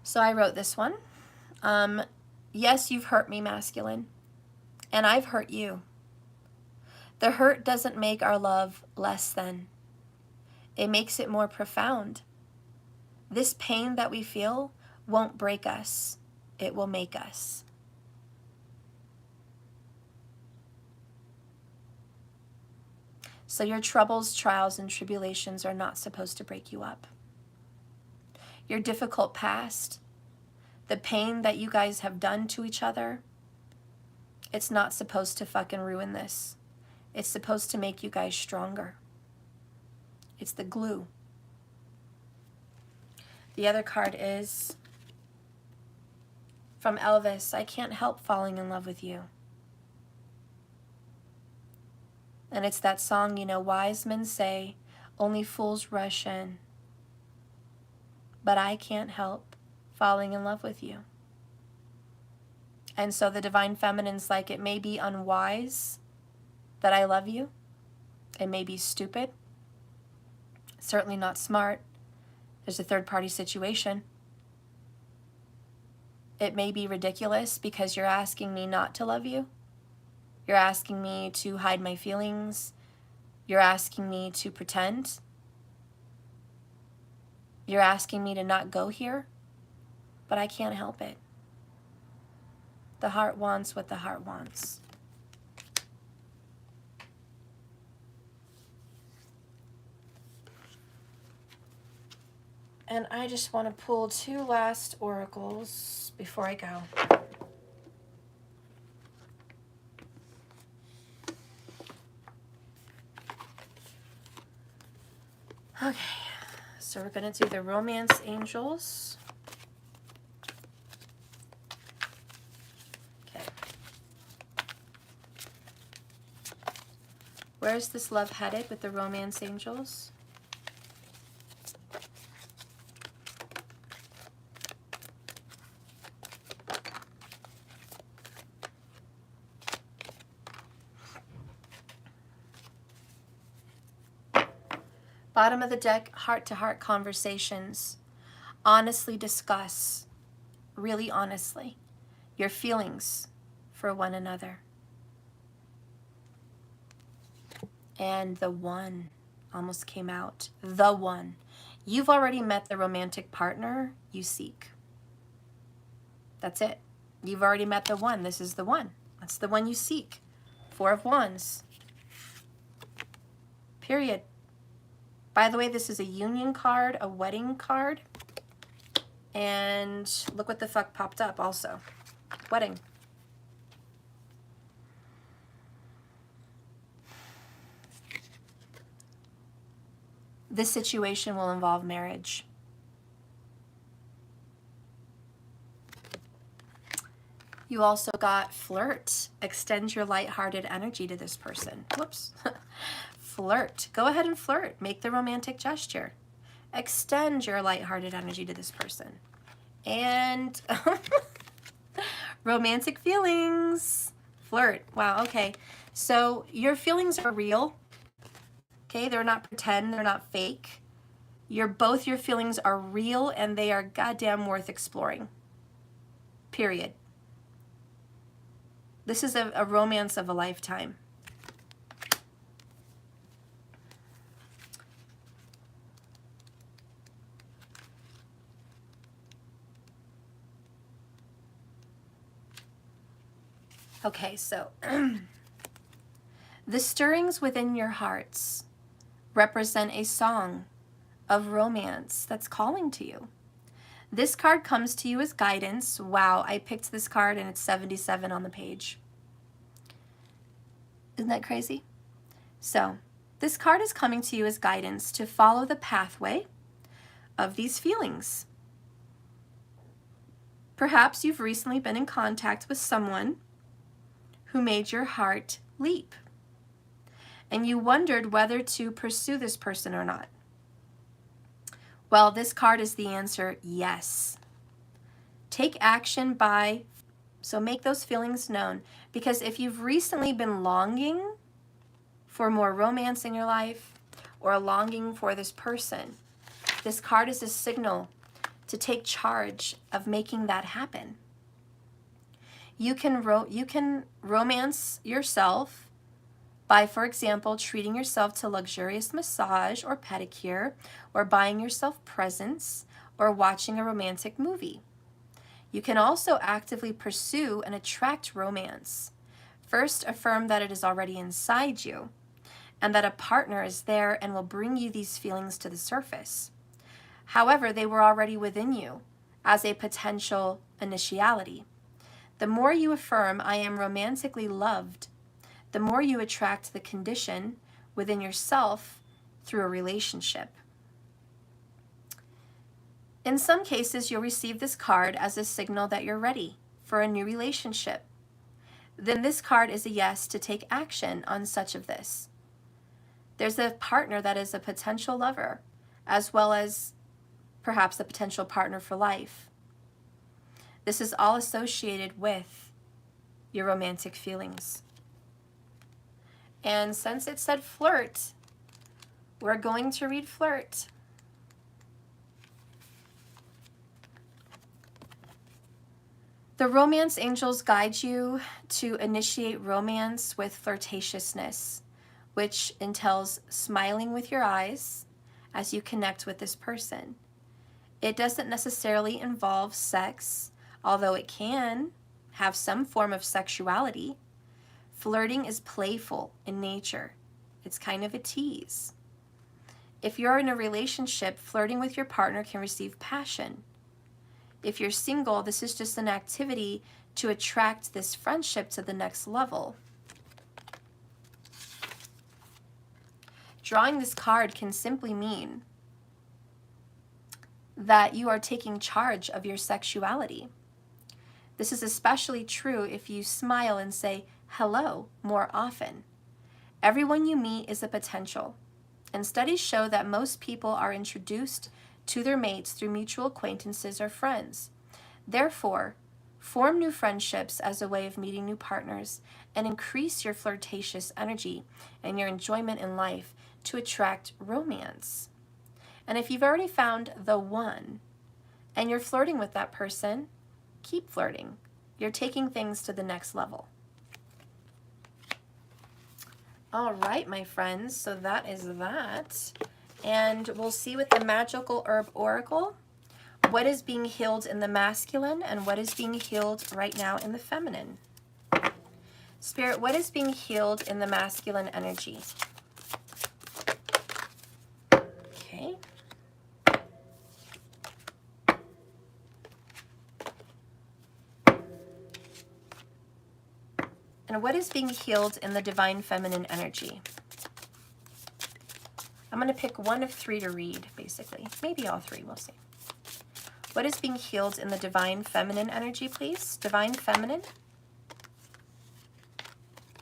So I wrote this one. Yes, you've hurt me, masculine, and I've hurt you. The hurt doesn't make our love less than. It makes it more profound. This pain that we feel won't break us. It will make us. So your troubles, trials, and tribulations are not supposed to break you up. Your difficult past, the pain that you guys have done to each other, it's not supposed to fucking ruin this. It's supposed to make you guys stronger. It's the glue. The other card is from Elvis. I can't help falling in love with you. And it's that song, you know, wise men say, only fools rush in. But I can't help falling in love with you. And so the Divine Feminine's like, it may be unwise that I love you. It may be stupid. Certainly not smart. There's a third-party situation. It may be ridiculous because you're asking me not to love you. You're asking me to hide my feelings. You're asking me to pretend. You're asking me to not go here. But I can't help it. The heart wants what the heart wants. And I just want to pull two last oracles before I go. Okay, so we're going to do the Romance Angels. Okay. Where's this love headed with the Romance Angels? Bottom of the deck, heart-to-heart conversations. Honestly discuss, really honestly, your feelings for one another. And the one almost came out. The one. You've already met the romantic partner you seek. That's it. You've already met the one. This is the one. That's the one you seek. Four of Wands. Period. By the way, this is a union card, a wedding card. And look what the fuck popped up also. Wedding. This situation will involve marriage. You also got Flirt. Extend your lighthearted energy to this person. Whoops. Flirt. Go ahead and flirt. Make the romantic gesture. Extend your lighthearted energy to this person. And romantic feelings. Flirt. Wow, okay. So your feelings are real. Okay, they're not pretend, they're not fake. Both your feelings are real and they are goddamn worth exploring. Period. This is a romance of a lifetime. Okay, so the stirrings within your hearts represent a song of romance that's calling to you. This card comes to you as guidance. Wow, I picked this card and it's 77 on the page. Isn't that crazy? So, this card is coming to you as guidance to follow the pathway of these feelings. Perhaps you've recently been in contact with someone who made your heart leap, and you wondered whether to pursue this person or not. Well, this card is the answer, yes. Take action by, so make those feelings known. Because if you've recently been longing for more romance in your life or longing for this person, this card is a signal to take charge of making that happen. You can romance yourself by, for example, treating yourself to luxurious massage or pedicure, or buying yourself presents, or watching a romantic movie. You can also actively pursue and attract romance. First, affirm that it is already inside you, and that a partner is there and will bring you these feelings to the surface. However, they were already within you as a potential initiality. The more you affirm, I am romantically loved, the more you attract the condition within yourself through a relationship. In some cases, you'll receive this card as a signal that you're ready for a new relationship. Then this card is a yes to take action on such of this. There's a partner that is a potential lover, as well as perhaps a potential partner for life. This is all associated with your romantic feelings. And since it said flirt, we're going to read Flirt. The romance angels guide you to initiate romance with flirtatiousness, which entails smiling with your eyes as you connect with this person. It doesn't necessarily involve sex, although it can have some form of sexuality. Flirting is playful in nature. It's kind of a tease. If you're in a relationship, flirting with your partner can receive passion. If you're single, this is just an activity to attract this friendship to the next level. Drawing this card can simply mean that you are taking charge of your sexuality. This is especially true if you smile and say hello more often. Everyone you meet is a potential, and studies show that most people are introduced to their mates through mutual acquaintances or friends. Therefore, form new friendships as a way of meeting new partners and increase your flirtatious energy and your enjoyment in life to attract romance. And if you've already found the one and you're flirting with that person, keep flirting. You're taking things to the next level. All right, my friends, so that is that. And we'll see with the Magical Herb Oracle what is being healed in the masculine and what is being healed right now in the feminine. Spirit, what is being healed in the masculine energy? Okay. And what is being healed in the divine feminine energy? I'm going to pick one of three to read, basically. Maybe all three, we'll see. What is being healed in the divine feminine energy, please? Divine feminine.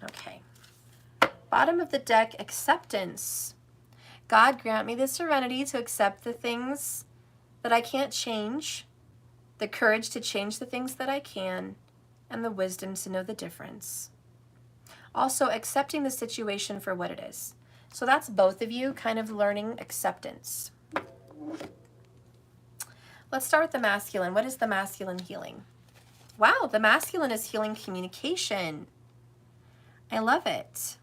Okay. Bottom of the deck, acceptance. God, grant me the serenity to accept the things that I can't change, the courage to change the things that I can, and the wisdom to know the difference. Also, accepting the situation for what it is. So that's both of you kind of learning acceptance. Let's start with the masculine. What is the masculine healing? Wow, the masculine is healing communication. I love it.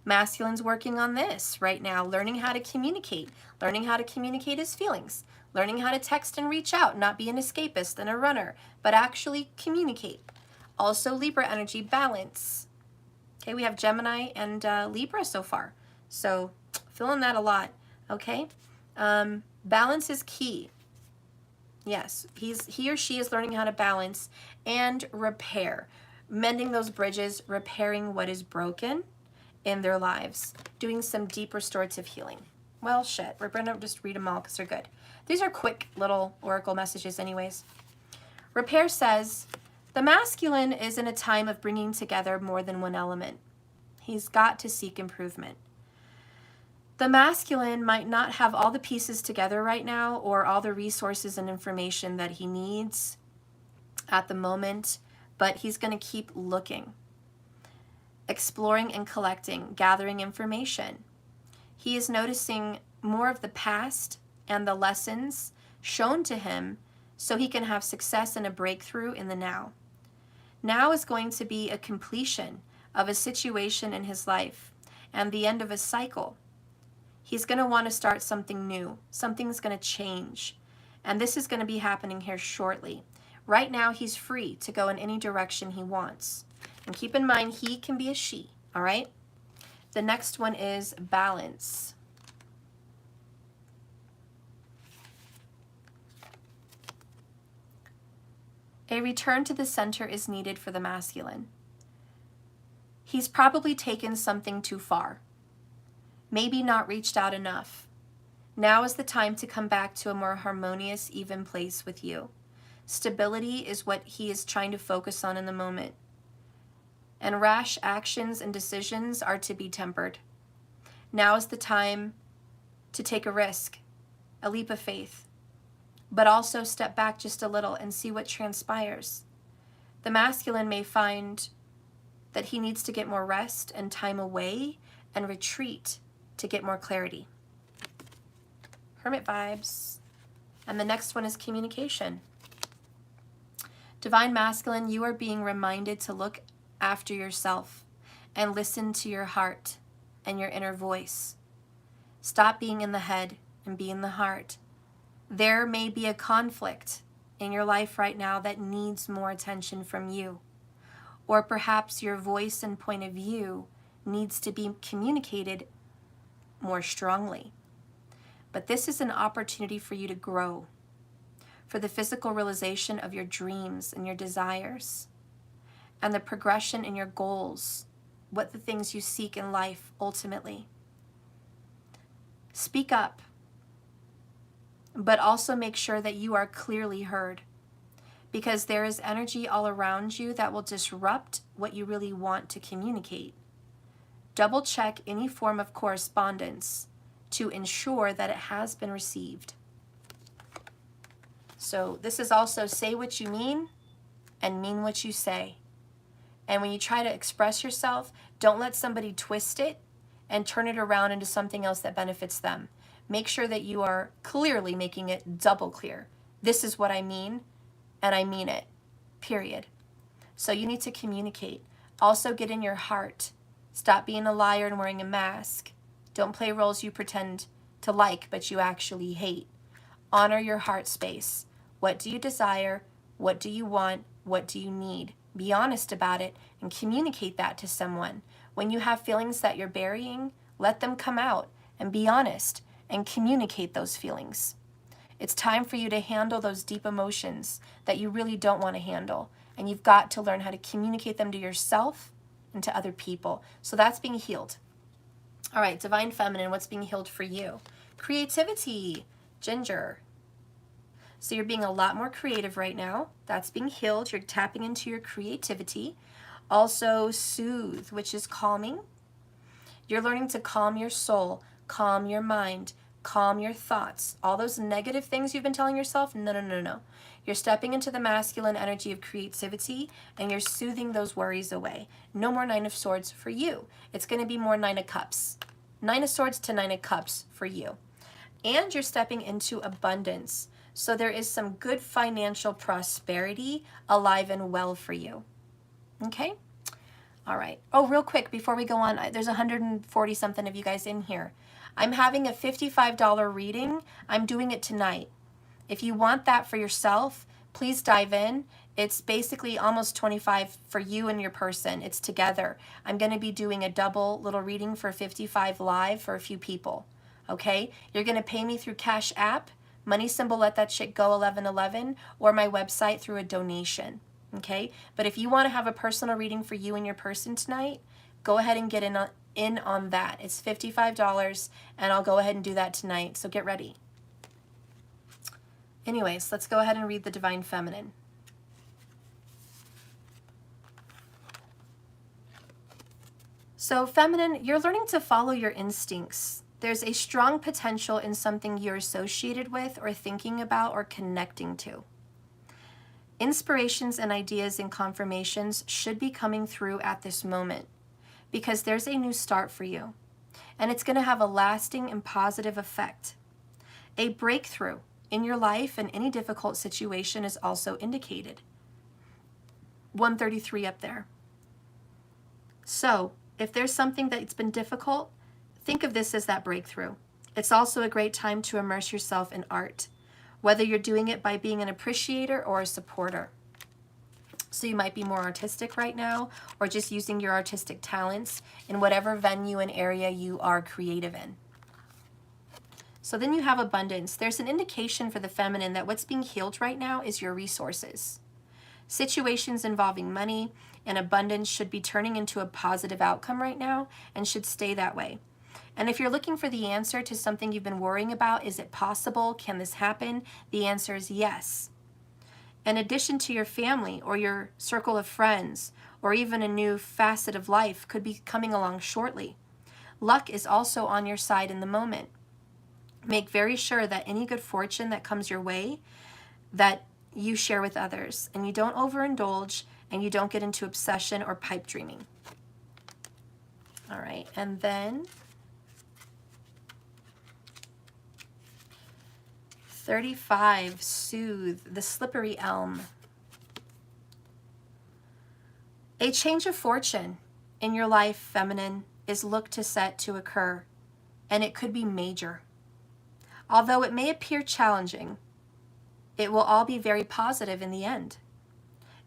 Masculine's working on this right now, learning how to communicate his feelings, learning how to text and reach out, not be an escapist and a runner, but actually communicate. Also, Libra energy, balance. Okay, we have Gemini and Libra so far. So feeling that a lot, okay? Balance is key. Yes, he or she is learning how to balance and repair, mending those bridges, repairing what is broken in their lives, doing some deep restorative healing. Well, shit, we're going to just read them all because they're good. These are quick little oracle messages anyways. Repair says, the masculine is in a time of bringing together more than one element. He's got to seek improvement. The masculine might not have all the pieces together right now or all the resources and information that he needs at the moment, but he's going to keep looking, exploring and collecting, gathering information. He is noticing more of the past and the lessons shown to him so he can have success and a breakthrough in the now. Now is going to be a completion of a situation in his life and the end of a cycle. He's going to want to start something new. Something's going to change. And this is going to be happening here shortly. Right now, he's free to go in any direction he wants. And keep in mind, he can be a she, all right? The next one is balance. A return to the center is needed for the masculine. He's probably taken something too far. Maybe not reached out enough. Now is the time to come back to a more harmonious, even place with you. Stability is what he is trying to focus on in the moment. And rash actions and decisions are to be tempered. Now is the time to take a risk, a leap of faith, but also step back just a little and see what transpires. The masculine may find that he needs to get more rest and time away and retreat to get more clarity. Hermit vibes. And the next one is communication. Divine masculine, you are being reminded to look after yourself and listen to your heart and your inner voice. Stop being in the head and be in the heart. There may be a conflict in your life right now that needs more attention from you. Or perhaps your voice and point of view needs to be communicated more strongly. But this is an opportunity for you to grow, for the physical realization of your dreams and your desires, and the progression in your goals, what the things you seek in life ultimately. Speak up, but also make sure that you are clearly heard, because there is energy all around you that will disrupt what you really want to communicate. Double check any form of correspondence to ensure that it has been received. So this is also say what you mean and mean what you say. And when you try to express yourself, don't let somebody twist it and turn it around into something else that benefits them. Make sure that you are clearly making it double clear. This is what I mean, and I mean it, period. So you need to communicate. Also get in your heart. Stop being a liar and wearing a mask. Don't play roles you pretend to like, but you actually hate. Honor your heart space. What do you desire? What do you want? What do you need? Be honest about it and communicate that to someone. When you have feelings that you're burying, let them come out and be honest and communicate those feelings. It's time for you to handle those deep emotions that you really don't want to handle. And you've got to learn how to communicate them to yourself and to other people. So that's being healed. All right, Divine Feminine, what's being healed for you? Creativity, Ginger. So you're being a lot more creative right now. That's being healed. You're tapping into your creativity. Also, Soothe, which is calming. You're learning to calm your soul, calm your mind, calm your thoughts. All those negative things you've been telling yourself, no. You're stepping into the masculine energy of creativity and you're soothing those worries away. No more Nine of Swords for you. It's going to be more Nine of Cups. Nine of Swords to Nine of Cups for you. And you're stepping into abundance. So there is some good financial prosperity alive and well for you. Okay? All right. Oh, real quick, before we go on, there's 140 something of you guys in here. I'm having a $55 reading. I'm doing it tonight. If you want that for yourself, please dive in. It's basically almost 25 for you and your person. It's together. I'm going to be doing a double little reading for 55 live for a few people. Okay? You're going to pay me through Cash App, money symbol, let that shit go 1111, or my website through a donation. Okay? But if you want to have a personal reading for you and your person tonight, go ahead and get in on that. It's $55, and I'll go ahead and do that tonight. So get ready. Anyways, let's go ahead and read the Divine Feminine. So feminine, you're learning to follow your instincts. There's a strong potential in something you're associated with or thinking about or connecting to. Inspirations and ideas and confirmations should be coming through at this moment because there's a new start for you, and it's going to have a lasting and positive effect. A breakthrough in your life and any difficult situation is also indicated. 133 up there. So if there's something that's been difficult, think of this as that breakthrough. It's also a great time to immerse yourself in art, whether you're doing it by being an appreciator or a supporter. So you might be more artistic right now, or just using your artistic talents in whatever venue and area you are creative in. So then you have abundance. There's an indication for the feminine that what's being healed right now is your resources. Situations involving money and abundance should be turning into a positive outcome right now and should stay that way. And if you're looking for the answer to something you've been worrying about, is it possible? Can this happen? The answer is yes. In addition to your family or your circle of friends, or even a new facet of life could be coming along shortly. Luck is also on your side in the moment. Make very sure that any good fortune that comes your way, that you share with others, and you don't overindulge, and you don't get into obsession or pipe dreaming. All right, and then 35, soothe, the slippery elm. A change of fortune in your life, feminine, is looked to set to occur, and it could be major. Although it may appear challenging, it will all be very positive in the end.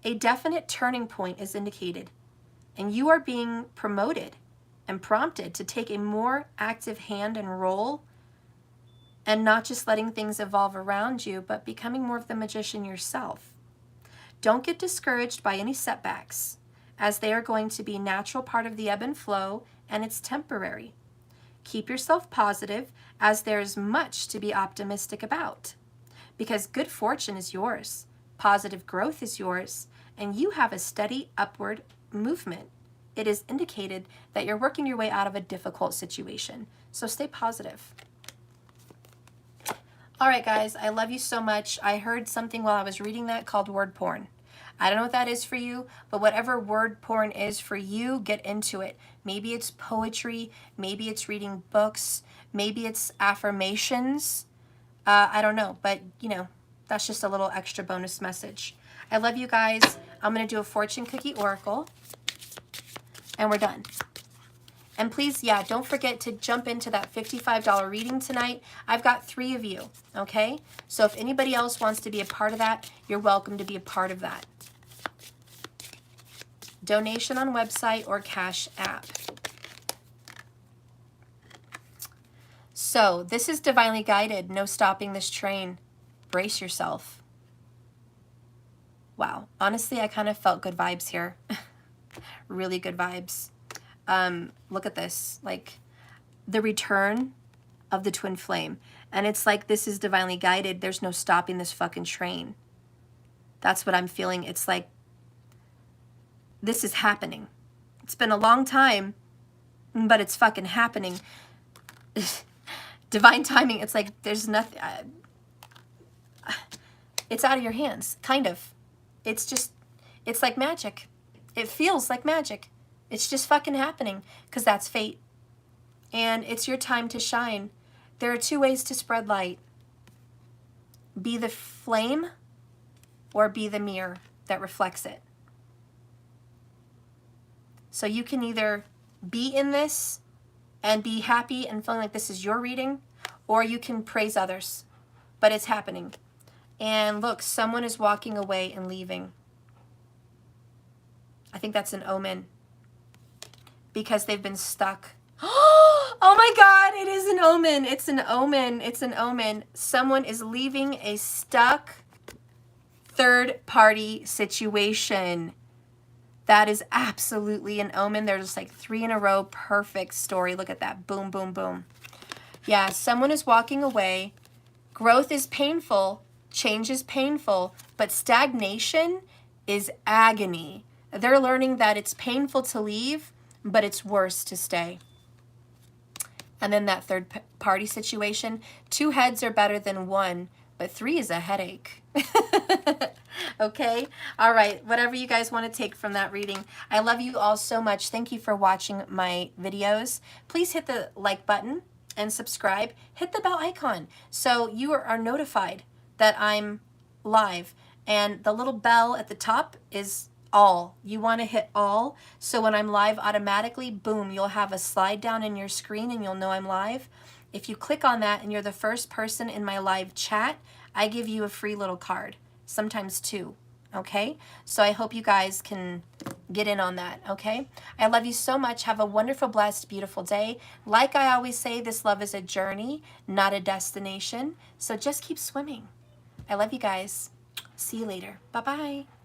A definite turning point is indicated, and you are being promoted and prompted to take a more active hand and role, and not just letting things evolve around you, but becoming more of the magician yourself. Don't get discouraged by any setbacks, as they are going to be a natural part of the ebb and flow, and it's temporary. Keep yourself positive, as there's much to be optimistic about, because good fortune is yours, positive growth is yours, and you have a steady upward movement. It is indicated that you're working your way out of a difficult situation, so stay positive. All right, guys, I love you so much. I heard something while I was reading that called word porn. I don't know what that is for you, but whatever word porn is for you, get into it. Maybe it's poetry, maybe it's reading books, maybe it's affirmations. I don't know, but you know, that's just a little extra bonus message. I love you guys. I'm going to do a fortune cookie oracle, and we're done. And please, yeah, don't forget to jump into that $55 reading tonight. I've got 3 of you, okay? So if anybody else wants to be a part of that, you're welcome to be a part of that. Donation on website or Cash App. So this is divinely guided. No stopping this train. Brace yourself. Wow. Honestly, I kind of felt good vibes here. Really good vibes. Look at this, like the return of the twin flame. And it's like, this is divinely guided. There's no stopping this fucking train. That's what I'm feeling. It's like, this is happening. It's been a long time, but it's fucking happening. Divine timing. It's like, there's nothing, it's out of your hands, kind of. It's just, it's like magic. It feels like magic. It's just fucking happening, because that's fate. And it's your time to shine. There are 2 ways to spread light. Be the flame, or be the mirror that reflects it. So you can either be in this and be happy and feeling like this is your reading, or you can praise others. But it's happening. And look, someone is walking away and leaving. I think that's an omen, because they've been stuck. Oh my God, it is an omen. It's an omen. It's an omen. Someone is leaving a stuck third-party situation. That is absolutely an omen. There's just like 3 in a row. Perfect story. Look at that. Boom, boom, boom. Yeah, someone is walking away. Growth is painful. Change is painful. But stagnation is agony. They're learning that it's painful to leave, but it's worse to stay. And then that third party situation, 2 heads are better than 1, but 3 is a headache. Okay? All right. Whatever you guys want to take from that reading. I love you all so much. Thank you for watching my videos. Please hit the like button and subscribe. Hit the bell icon so you are notified that I'm live. And the little bell at the top is all. You want to hit all, so when I'm live automatically, boom, you'll have a slide down in your screen and you'll know I'm live. If you click on that and you're the first person in my live chat, I give you a free little card, sometimes 2, okay? So I hope you guys can get in on that, okay? I love you so much. Have a wonderful, blessed, beautiful day. Like I always say, this love is a journey, not a destination. So just keep swimming. I love you guys. See you later. Bye-bye.